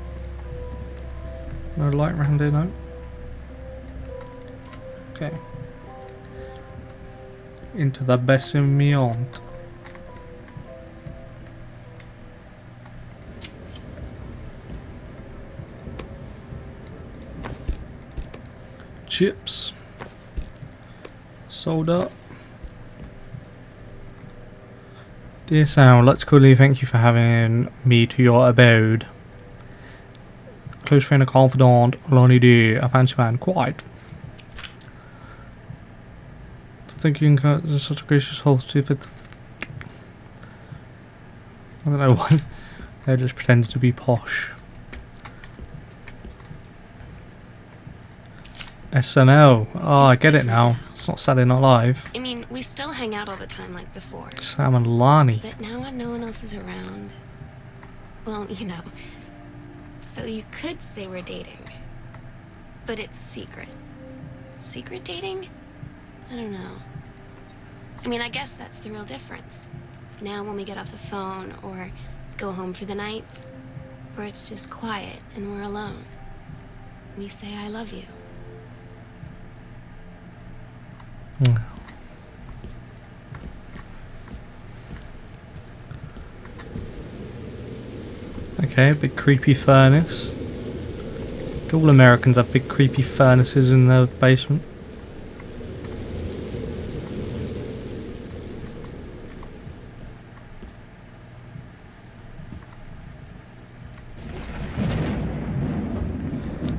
No light around here, no. Okay. Into the basement. Chips. Soda. Dear Sam, let's quickly thank you for having me to your abode. Close friend and confidant, Lonnie D, a fancy man, quite. Thank you, and such a gracious host. If it, I don't know why they just pretended to be posh. SNL. Oh, I It's get it different now. now. It's not Saturday Night Live. I mean, we still hang out all the time like before. Sam and Lonnie. But now when no one else is around, well, you know. So you could say we're dating. But it's secret. Secret dating? I don't know. I mean, I guess that's the real difference. Now when we get off the phone or go home for the night, where it's just quiet and we're alone, we say I love you. Okay, big creepy furnace. Do all Americans have big creepy furnaces in their basement?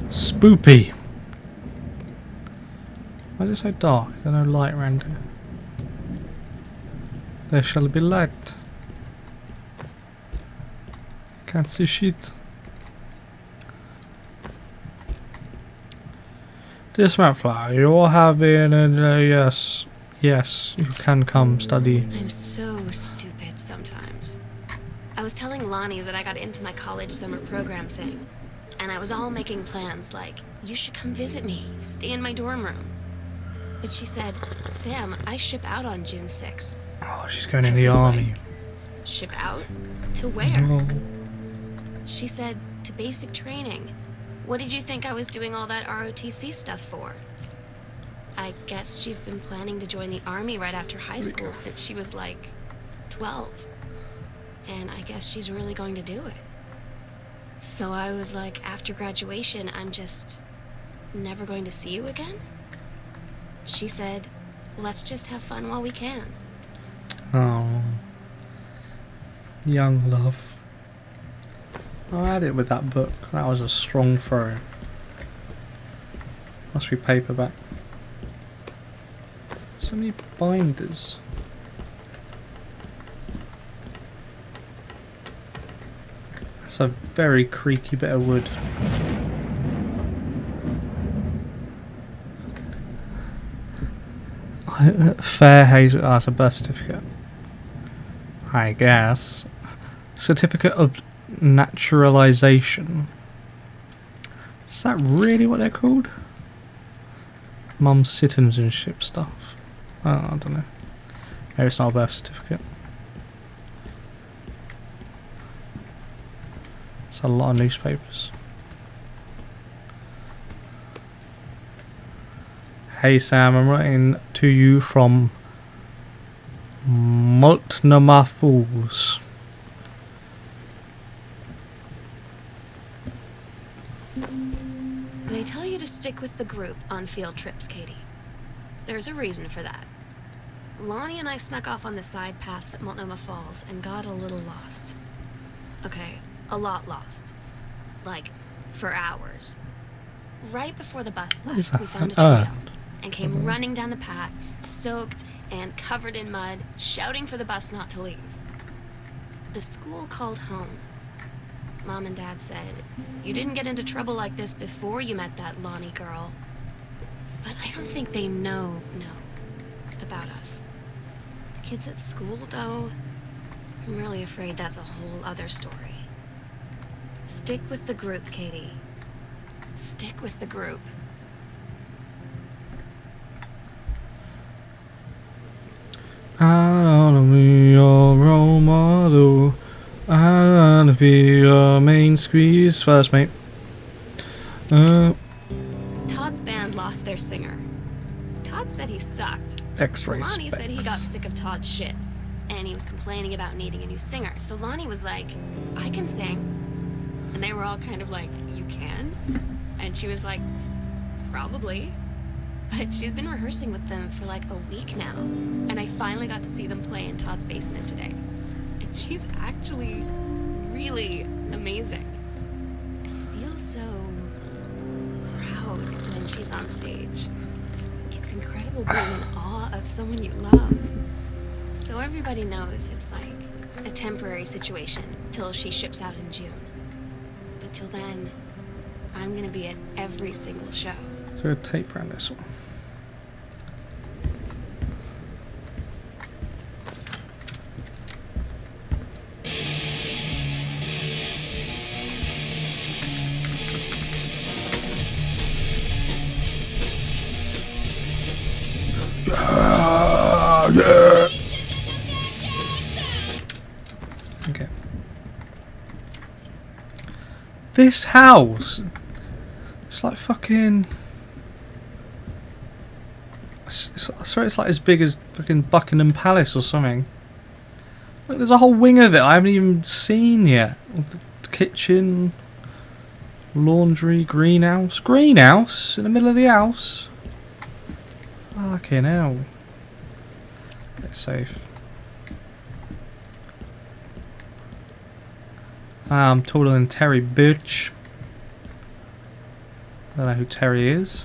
Spoopy. Why is it so dark? Is there no light around here? There shall be light. Can't see shit. Dear Smartfly, you have been yes, you can come study. I'm so stupid sometimes. I was telling Lonnie that I got into my college summer program thing. And I was all making plans like, you should come visit me, stay in my dorm room. But she said, Sam, I ship out on June 6th. Oh, she's going in the I was army. Ship out? To where? Oh. She said, to basic training. What did you think I was doing all that ROTC stuff for? I guess she's been planning to join the army right after high school since she was like 12. And I guess she's really going to do it. So I was like, after graduation, I'm just never going to see you again? She said, let's just have fun while we can. Oh. Young love. I had it with that book. That was a strong throw. Must be paperback. So many binders. That's a very creaky bit of wood. Fair Hazel. Ah, it's a birth certificate. I guess. Certificate of Naturalization. Is that really what they're called? Mum's citizenship stuff. Oh, I don't know. Maybe it's not a birth certificate. It's a lot of newspapers. Hey Sam, I'm writing to you from Multnomah Falls. They tell you to stick with the group on field trips, Katie. There's a reason for that. Lonnie and I snuck off on the side paths at Multnomah Falls and got a little lost. Okay, a lot lost. Like, for hours. Right before the bus What is left, we that? found a trail and came running down the path, soaked and covered in mud, shouting for the bus not to leave. The school called home. Mom and Dad said, you didn't get into trouble like this before you met that Lonnie girl. But I don't think they know about us. The kids at school, though, I'm really afraid that's a whole other story. Stick with the group, Katie. Stick with the group. I wanna be your role model. I wanna be your main squeeze. First, mate. Todd's band lost their singer. Todd said he sucked. X-ray Lonnie said he got specs. sick of Todd's shit, and he was complaining about needing a new singer. So Lonnie was like, I can sing. And they were all kind of like, you can? And she was like, probably. But she's been rehearsing with them for like a week now. And I finally got to see them play in Todd's basement today. And she's actually really amazing. I feel so proud when she's on stage. It's incredible being in awe of someone you love. So everybody knows it's like a temporary situation till she ships out in June. But till then, I'm gonna be at every single show. Is there a tape around this one? Yeah. Okay. This house, it's like fucking. I swear it's like as big as fucking Buckingham Palace or something. Look, there's a whole wing of it I haven't even seen yet. The kitchen, laundry, greenhouse. Greenhouse in the middle of the house. Fucking hell. Get safe. I'm taller than Terry, bitch. I don't know who Terry is.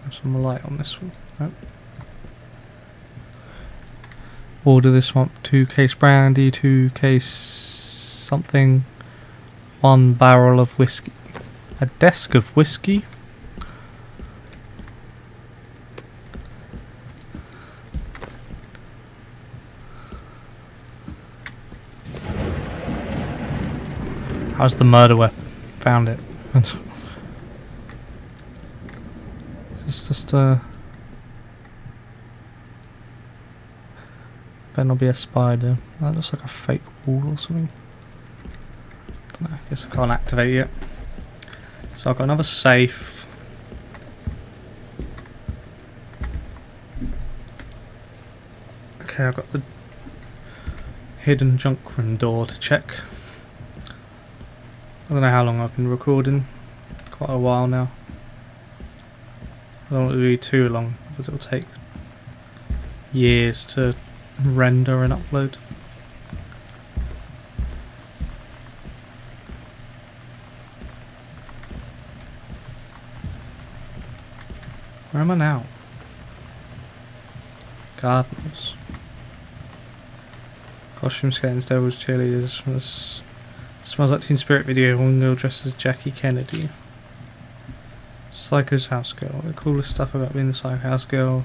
Have some light on this one. Nope. Order this one. 2 case brandy, 2 case something. 1 barrel of whiskey. A desk of whiskey. How's the murder weapon? Found it. It's just a better not be a spider. That looks like a fake wall or something. Dunno, I guess I can't activate it. So I've got another safe. Okay, I've got the hidden junk room door to check. I don't know how long I've been recording. Quite a while now. I don't want it to be too long because it will take years to render and upload. Where am I now? Gardens. Costume skeletons, devils, cheerleaders. Smells like Teen Spirit video. One girl dressed as Jackie Kennedy. Psycho's house girl. The coolest stuff about being the Psycho house girl.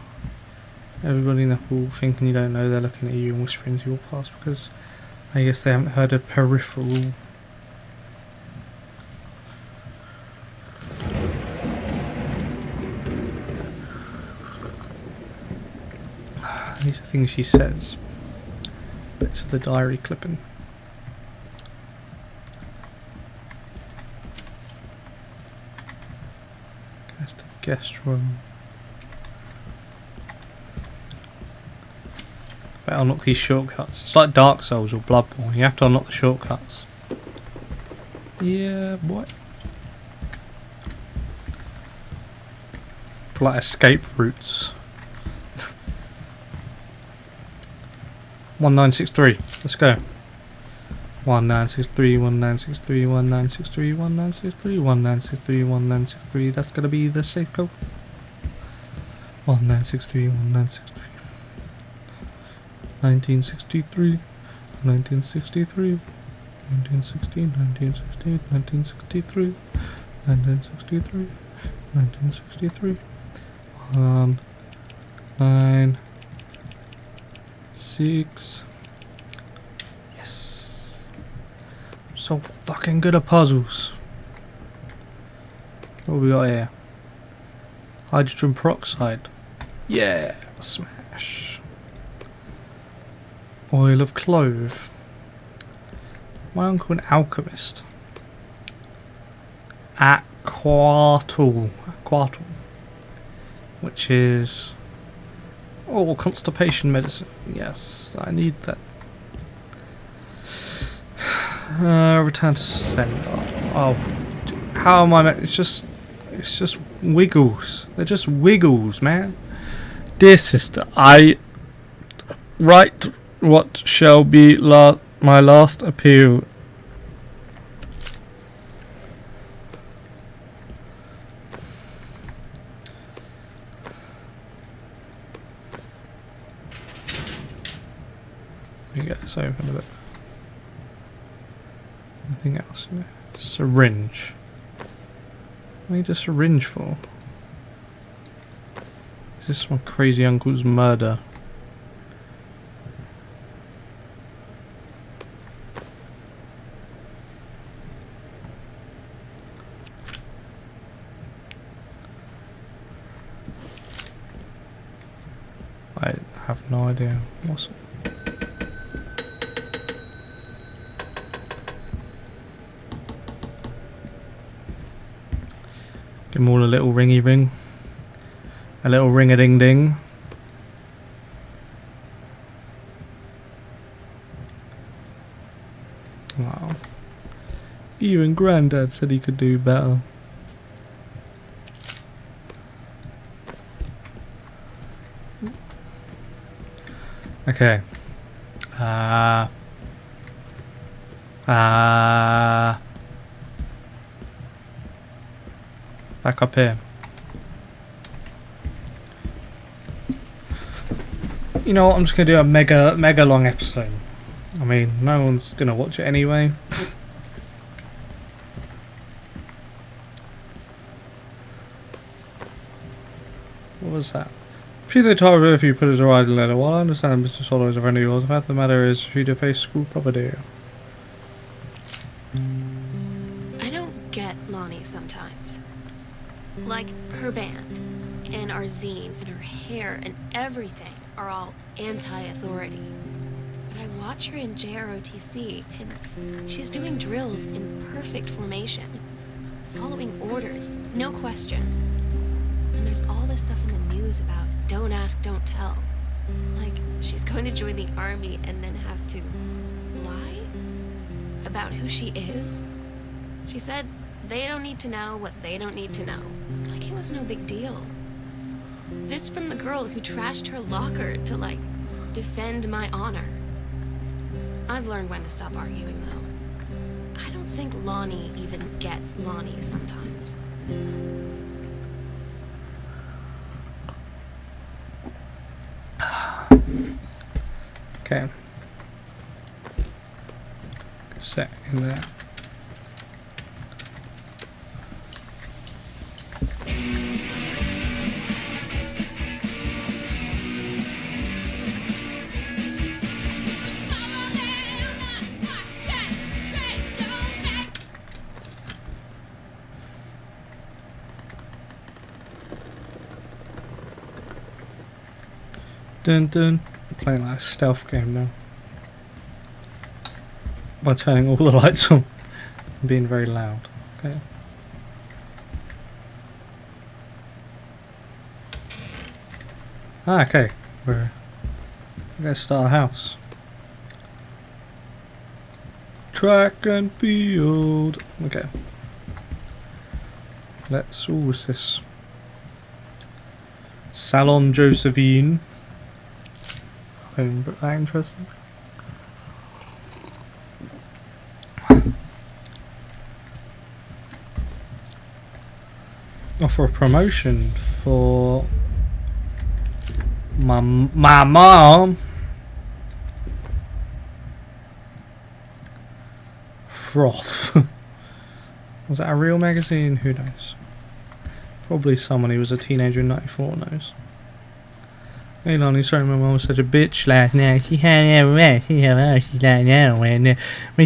Everybody in the hall thinking you don't know, they're looking at you and whispering to your past because I guess they haven't heard of Peripheral. These are things she says. Bits of the diary clipping. That's the guest room. Better unlock these shortcuts. It's like Dark Souls or Bloodborne. You have to unlock the shortcuts. Yeah, what? For like escape routes. 1963. Let's go. 1963, 1963, 1963, 1963, 1963, 1963. That's gonna be the safe code. 1963, 1963. 1963, 1963, 1960, 1960, 1963, 1963, 1963. 1, 9, 6. Yes. I'm so fucking good at puzzles. What have we got here? Hydrogen peroxide. Yeah, smash. Oil of clove. My uncle an alchemist. Aquatol. Aquatol. Which is... oh, constipation medicine. Yes, I need that. Return to sender. Oh, how am I... it's just wiggles. They're just wiggles, man. Dear sister, I write what shall be my last appeal. There you go, so open a bit. Anything else in there? Syringe. What do I need a syringe for? Is this my crazy uncle's murder? I have no idea. What's it? Give them all a little ringy ring. A little ring-a-ding-ding. Wow. Even Grandad said he could do better. Okay. Back up here. You know what? I'm just gonna do a mega long episode. I mean, no one's gonna watch it anyway. What was that? She's the type if you put it to write a letter. While I understand Mr. Swallow is a friend of yours, the fact of the matter is she defaced school property. I don't get Lonnie sometimes. Like, her band, and our zine, and her hair, and everything are all anti-authority. but I watch her in JROTC, and she's doing drills in perfect formation, following orders, no question. And there's all this stuff in the news about don't ask, don't tell. Like, she's going to join the army and then have to lie about who she is. She said they don't need to know what they don't need to know. Like it was no big deal. This from the girl who trashed her locker to, like, defend my honor. I've learned when to stop arguing, though. I don't think Lonnie even gets Lonnie sometimes. Okay. Set in there. Dun dun. I'm playing like a stealth game now. By turning all the lights on and being very loud. Okay. Ah, okay. We're gonna start a house. Track and field. Okay. Let's. Ooh, what's this? Salon Josephine. But that interesting. Offer a promotion for my mom. Froth. Was that a real magazine? Who knows? Probably someone who was a teenager in '94 knows. Hey Lonnie, sorry my mom was such a bitch last night. She had never rest. She's like now when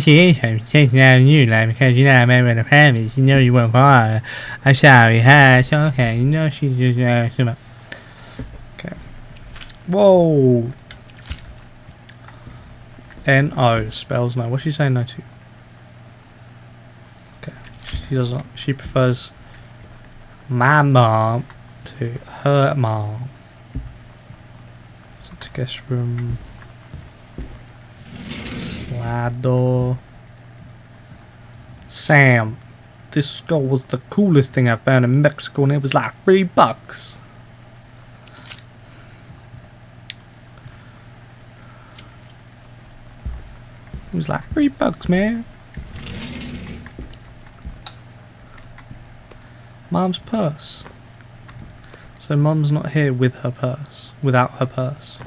she is home, she takes it out on you, like, because you're not a member of the family. She knows you won't call her. I'm sorry, hi, it's okay. You know she's just okay. Whoa. N-O spells no. What's she saying no to? Okay. She doesn't. She prefers my mom to her mom. To guest room. Slide door. Sam, this skull was the coolest thing I found in Mexico, and it was like $3. It was like $3, man. Mom's purse. So Mum's not here with her purse, without her purse.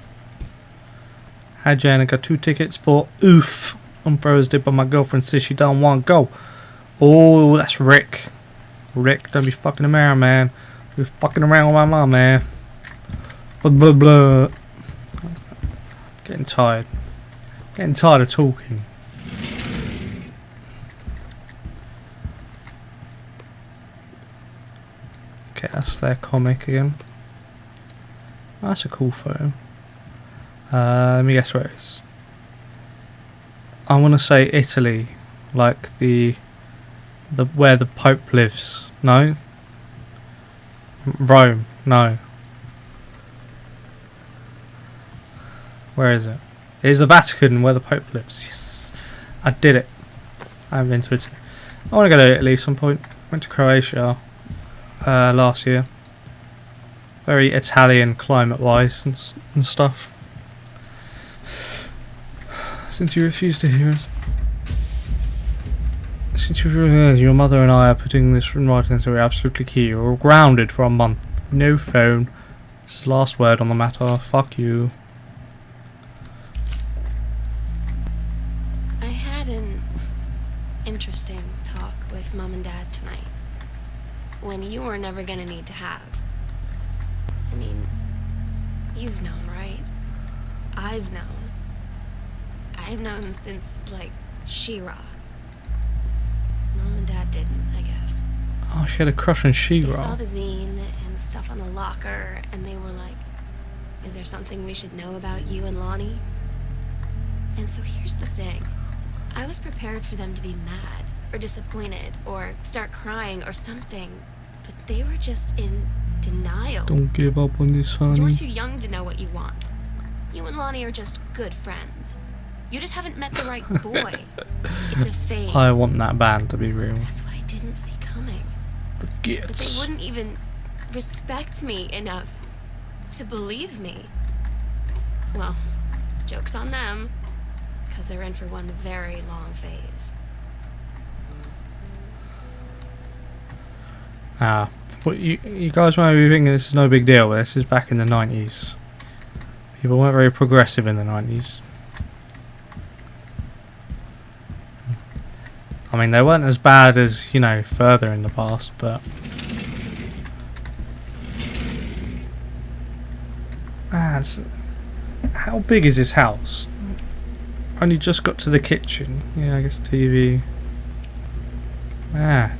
Hi Jan, I got 2 tickets for Oof on Thursday, but my girlfriend says she don't want to go. Oh, that's Rick. Rick, don't be fucking around, man. You're fucking around with my mum, man. Blah blah blah. Getting tired. Getting tired of talking. Okay, that's their comic again. That's a cool photo. Let me guess where it is. I want to say Italy, like the where the Pope lives. No. Rome. No. Where is it? It is the Vatican where the Pope lives. Yes, I did it. I haven't been to Italy. I want to go to Italy some point. Went to Croatia last year. Very Italian climate-wise and stuff. Since you refuse to hear us. Since you refuse, your mother and I are putting this in writing, so we're absolutely key. You're grounded for a month. No phone. This is the last word on the matter. Fuck you. I had an interesting talk with Mom and Dad tonight. When you were never gonna need to have. I mean, you've known, right? I've known. I've known since, like, She-Ra. Mom and Dad didn't, I guess. Oh, she had a crush on They She-Ra. saw the zine and the stuff on the locker, and they were like, is there something we should know about you and Lonnie? And so here's the thing. I was prepared for them to be mad, or disappointed, or start crying or something. But they were just in denial. Don't give up on this, honey. You're too young to know what you want. You and Lonnie are just good friends. You just haven't met the right boy. It's a phase. I want that band to be real. That's what I didn't see coming. The But they gits. wouldn't even respect me enough to believe me. Well, joke's on them, because they're in for one very long phase. What you guys might be thinking this is no big deal, but this is back in the 90s. People weren't very progressive in the 90s. I mean, they weren't as bad as, you know, further in the past, but... how big is this house? Only just got to the kitchen. Yeah, I guess TV. Man.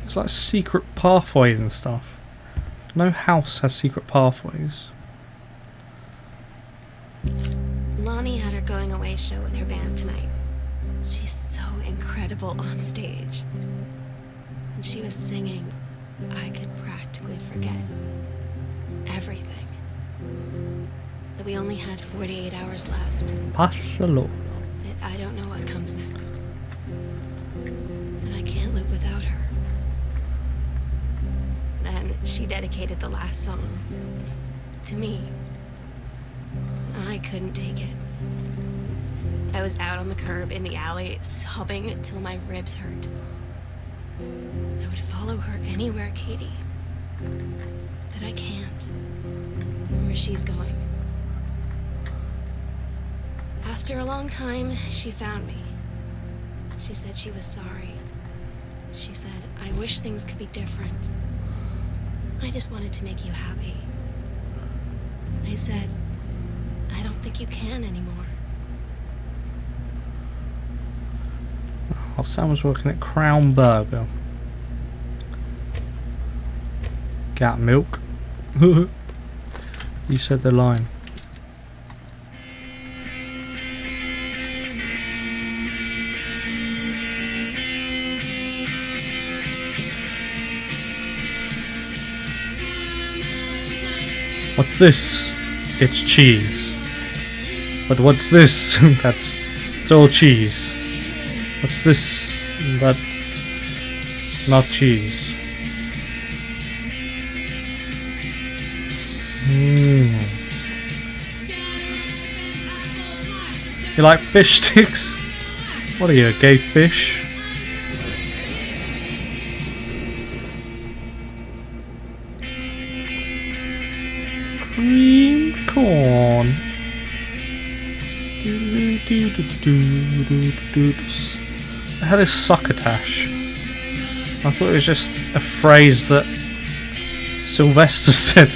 It's like secret pathways and stuff. No house has secret pathways. Lonnie had her going away show with her band tonight. She's so incredible on stage. And she was singing, I could practically forget everything. That we only had 48 hours left. Barcelona. That I don't know what comes next. That I can't live without her. Then she dedicated the last song to me. I couldn't take it. I was out on the curb in the alley, sobbing till my ribs hurt. I would follow her anywhere, Katie. But I can't. Where she's going. After a long time, she found me. She said she was sorry. She said, I wish things could be different. I just wanted to make you happy. I said, I don't think you can anymore. Oh, Sam was working at Crown Burger. Got milk. You said the line. What's this? It's cheese. But what's this? It's all cheese. What's this? That's not cheese. You like fish sticks? What are you, a gay fish? Creamed corn. I had a succotash. I thought it was just a phrase that Sylvester said.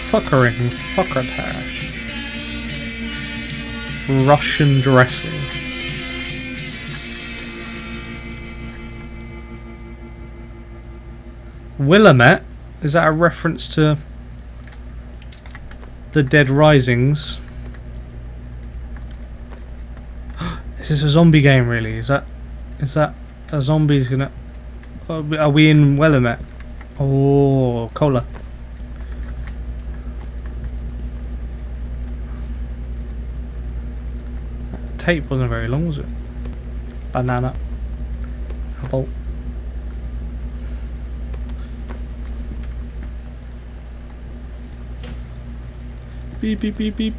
Fuckering, fuckertash. Russian dressing. Willamette? Is that a reference to the Dead Risings? Is this a zombie game really? Is that a zombie's gonna... Are we in Willamette? Oh, cola. That tape wasn't very long, was it? Banana. Apple. Beep beep beep beep.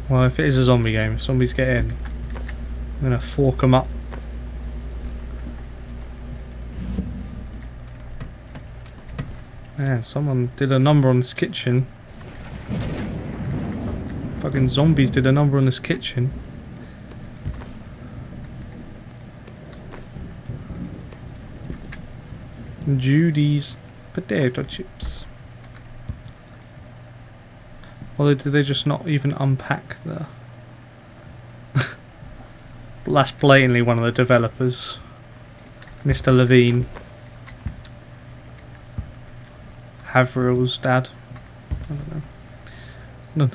Well, if it is a zombie game, if zombies get in, I'm gonna fork them up. Man, someone did a number on this kitchen. Fucking zombies did a number on this kitchen. Judy's potato chips. Or did they just not even unpack the... That's blatantly one of the developers. Mr. Levine. Haverill's dad. I don't know. No.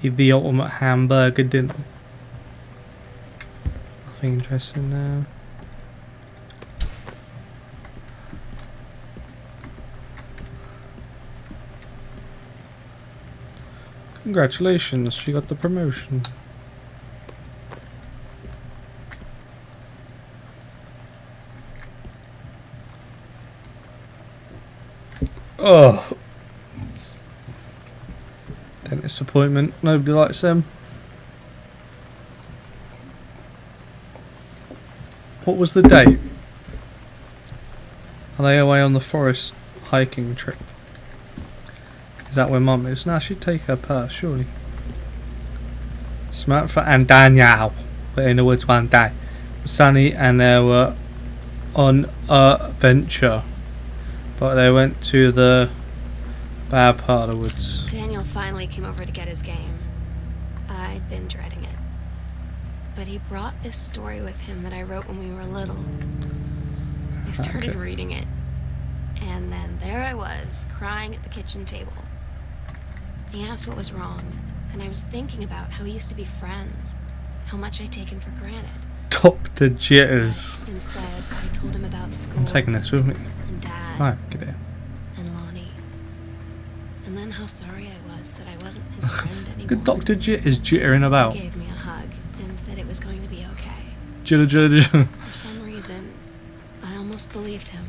The ultimate hamburger dinner. Nothing interesting there. Congratulations, she got the promotion. Oh. Dentist appointment. Nobody likes them. What was the date? Are they away on the forest hiking trip? Is that where Mum is? Nah, she'd take her purse, surely. Samantha and Danielle were in the woods one day. It was sunny and they were on a venture. But they went to the bad part of the woods. Daniel finally came over to get his game. I'd been dreading it. But he brought this story with him that I wrote when we were little. I started reading it. And then there I was, crying at the kitchen table. He asked what was wrong, and I was thinking about how we used to be friends, how much I'd taken for granted. Dr. Jitters. But instead, I told him about school. I'm taking this with me. And Dad. Alright, get it. And Lonnie. And then how sorry I was that I wasn't his friend anymore. Good Dr. Jitters jittering about. He gave me a hug and said it was going to be okay. Jitter, jitter, jitter. For some reason, I almost believed him.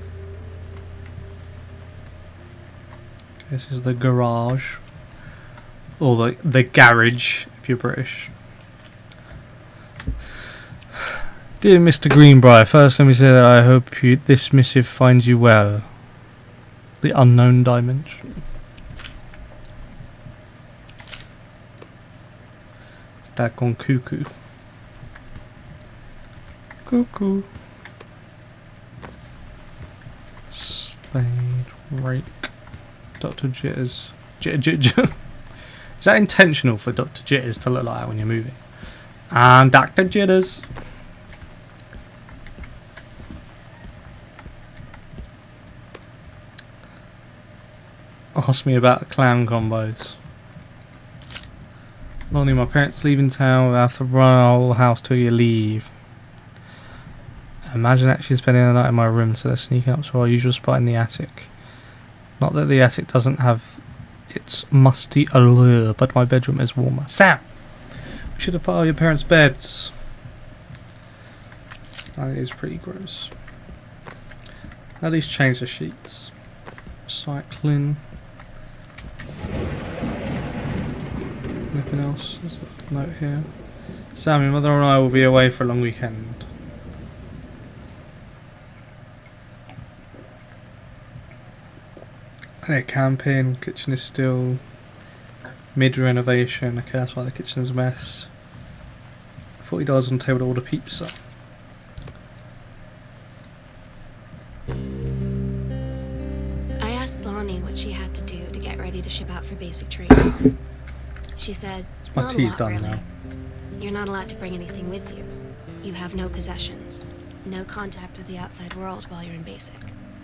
This is the garage. Or the garage, if you're British. Dear Mr. Greenbrier, first let me say that I hope this missive finds you well. The unknown dimension. Is that gone cuckoo? Cuckoo. Spade, rake, Dr. Jitters. Jitter. Is that intentional for Dr. Jitters to look like that when you're moving? And Dr. Jitters. Ask me about clown combos. Lonnie, my parents leaving town. We have to run our whole house till you leave. Imagine actually spending the night in my room, so they're sneaking up to our usual spot in the attic. Not that the attic doesn't have its musty allure, but my bedroom is warmer. Sam! We should have piled your parents' beds. That is pretty gross. At least change the sheets. Recycling. Anything else? There's a note here. Sam, your mother and I will be away for a long weekend. They're camping, kitchen is still mid-renovation. Okay, that's why the kitchen is a mess. $40 on the table to order pizza. I asked Lonnie what she had to do to get ready to ship out for basic training. She said, My not a tea's lot, done really. now. You're not allowed to bring anything with you. You have no possessions. No contact with the outside world while you're in basic.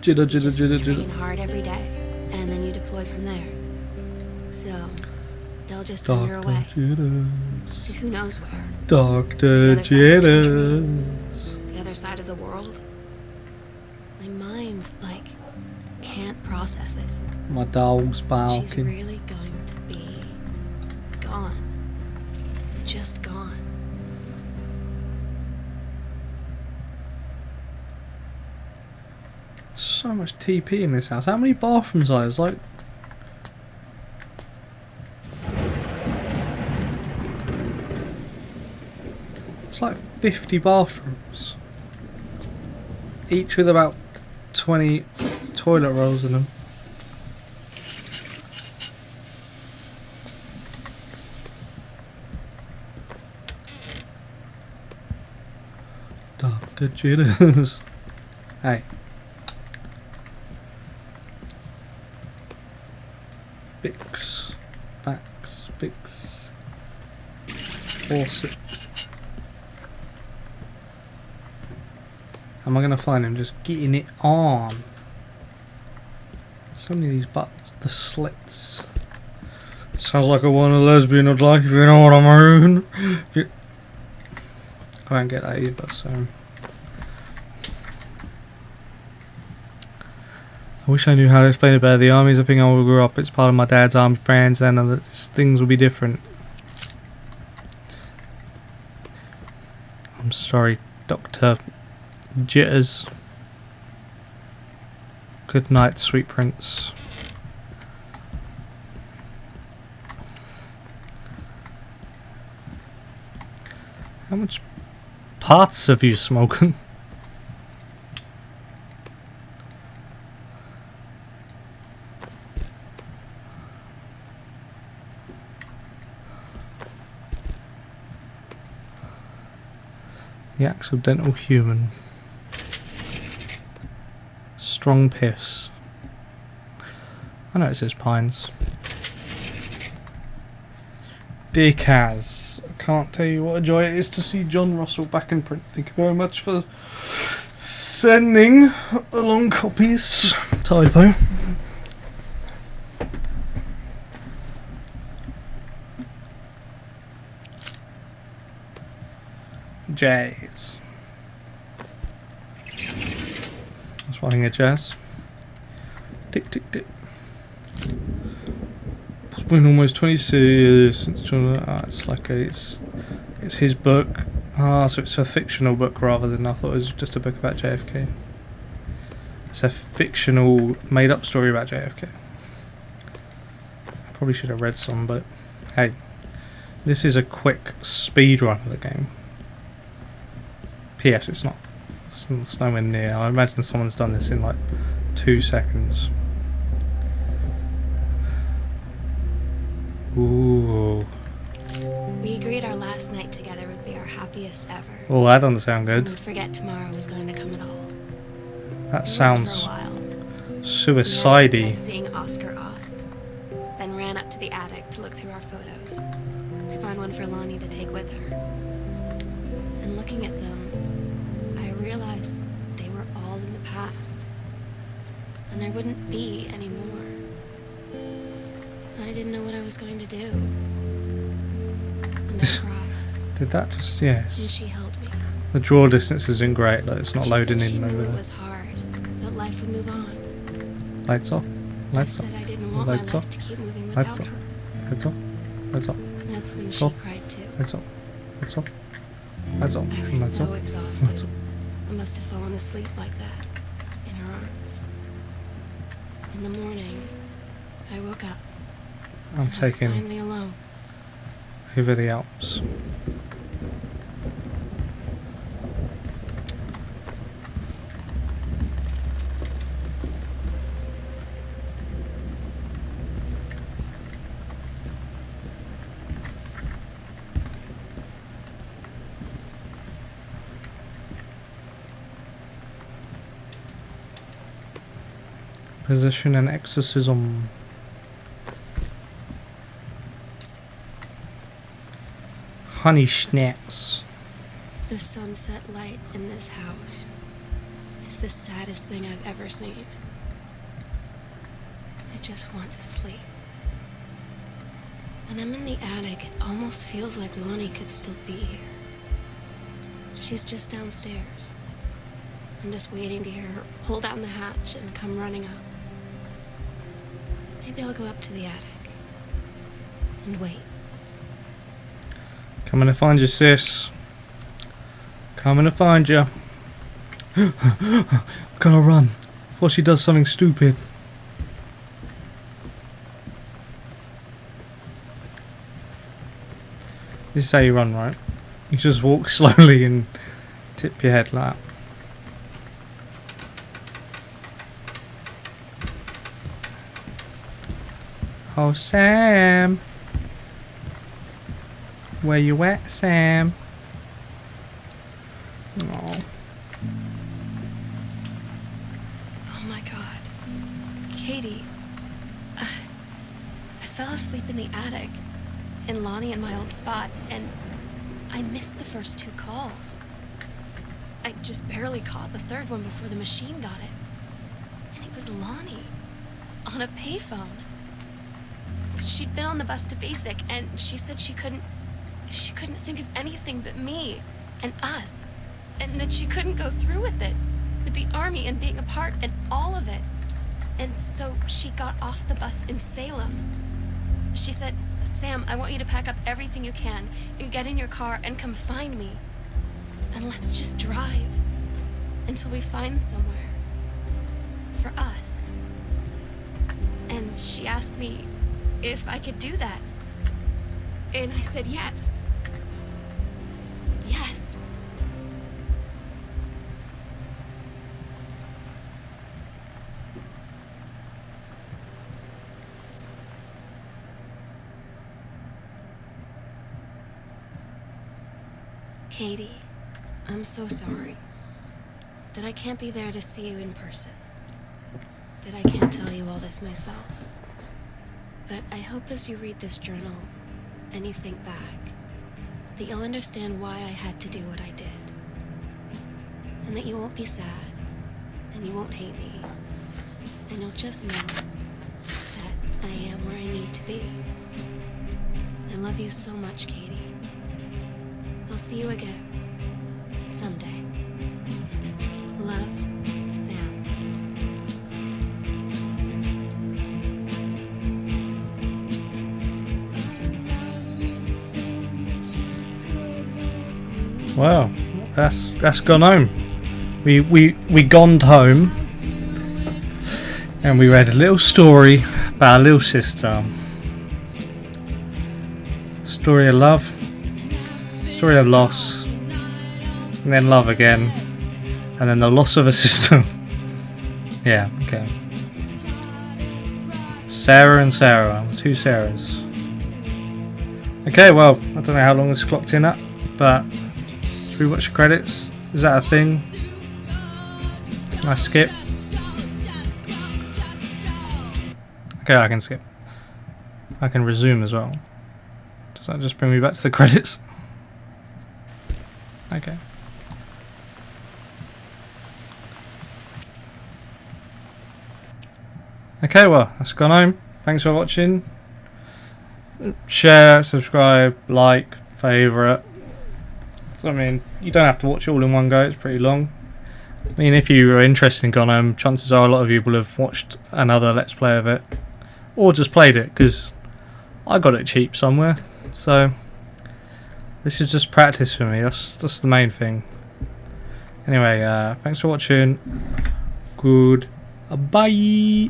Jitter, You jitter, just jitter, train jitter. hard every day, and then you deploy from there. So, they'll just send her away. Jitters. To who knows where. Dr. The other side of the Jitters. The other side of the world. My mind, can't process it. My dog's She's barking. really going to be gone. Just gone. So much TP in this house. How many bathrooms are there? It's like 50 bathrooms. Each with about 20 toilet rolls in them. Dr. Jitters. Hey. Bix. Bax. Bix. Fawcett. How am I going to find him? Just getting it on. So many of these buttons. The slits. Sounds like I want a lesbian would like, if you know what I mean. I don't get that either, so... I wish I knew how to explain it better. The army is a thing I grew up. It's part of my dad's army brands, and things will be different. I'm sorry, Dr. Jitters. Good night, sweet prince. How much parts have you smoking? The accidental human. Strong piss. I know it says pines. Dear Kaz, I can't tell you what a joy it is to see John Russell back in print. Thank you very much for sending along copies. Typo. Jazz. That's running a jazz. Tick tick tick. It's been almost 26 years since John. It's like it's his book. So it's a fictional book rather than, I thought it was just a book about JFK. It's a fictional, made-up story about JFK. I probably should have read some, but hey, this is a quick speed run of the game. P.S. It's not. It's nowhere near. I imagine someone's done this in like 2 seconds. Ooh. We agreed our last night together would be our happiest ever. Oh, that doesn't sound And good. we'd forget tomorrow was going to come at all. That We worked sounds for a while. suicide-y. Seeing Oscar off. Then ran up to the attic to look through our photos. To find one for Lonnie to take with her. And looking at them, I realized they were all in the past. And there wouldn't be any more. And I didn't know what I was going to do. And I cried. Did that just, And yes. she held me. The draw distance isn't great, like it's not She loading said she in knew over it there. was hard, but life would move on. Lights off. I Lights off. said I didn't want my Lights life off. to keep moving Lights without off. her. Lights off. Lights off. That's when Lights she off. cried too. Lights off. Lights off. Lights off. I was Lights so off. exhausted. Lights off. I must have fallen asleep like that, in her arms. In the morning, I woke up. I'm and I was taking finally alone. over the Alps. Possession and exorcism. Honey schnapps. The sunset light in this house is the saddest thing I've ever seen. I just want to sleep. When I'm in the attic, it almost feels like Lonnie could still be here. She's just downstairs. I'm just waiting to hear her pull down the hatch and come running up. Maybe I'll go up to the attic and wait. Coming to find you, sis. Coming to find you. Gotta run before she does something stupid. This is how you run, right? You just walk slowly and tip your head like that. Oh, Sam. Where you at, Sam? Oh. Oh my god. Katie. fell asleep in the attic, in Lonnie and my old spot, and I missed the first 2 calls. I just barely caught the 3rd one before the machine got it. And it was Lonnie, on a payphone. She'd been on the bus to Basic, and she said she couldn't think of anything but me and us, and that she couldn't go through with it, with the army and being apart and all of it. And so she got off the bus in Salem. She said, "Sam, I want you to pack up everything you can and get in your car and come find me. And let's just drive until we find somewhere for us." And she asked me if I could do that. And I said yes. Yes. Katie, I'm so sorry that I can't be there to see you in person, that I can't tell you all this myself. But I hope as you read this journal and you think back, that you'll understand why I had to do what I did. And that you won't be sad, and you won't hate me, and you'll just know that I am where I need to be. I love you so much, Katie. I'll see you again, someday. Love, Sam. Wow, that's gone home. We gonned home, and we read a little story about a little sister. Story of love, story of loss, and then love again, and then the loss of a sister. Yeah, okay. Sarah and Sarah, 2 Sarahs. Okay, well, I don't know how long this clocked in at, but should we watch the credits? Is that a thing? Can I skip? Okay, I can skip. I can resume as well. Does that just bring me back to the credits? Okay. Okay, well, that's gone home. Thanks for watching. Share, subscribe, like, favourite. So, I mean, you don't have to watch it all in one go, it's pretty long. I mean, if you are interested in Gone Home, chances are a lot of you will have watched another Let's Play of it. Or just played it, because I got it cheap somewhere. So, this is just practice for me, that's the main thing. Anyway, thanks for watching. Goodbye.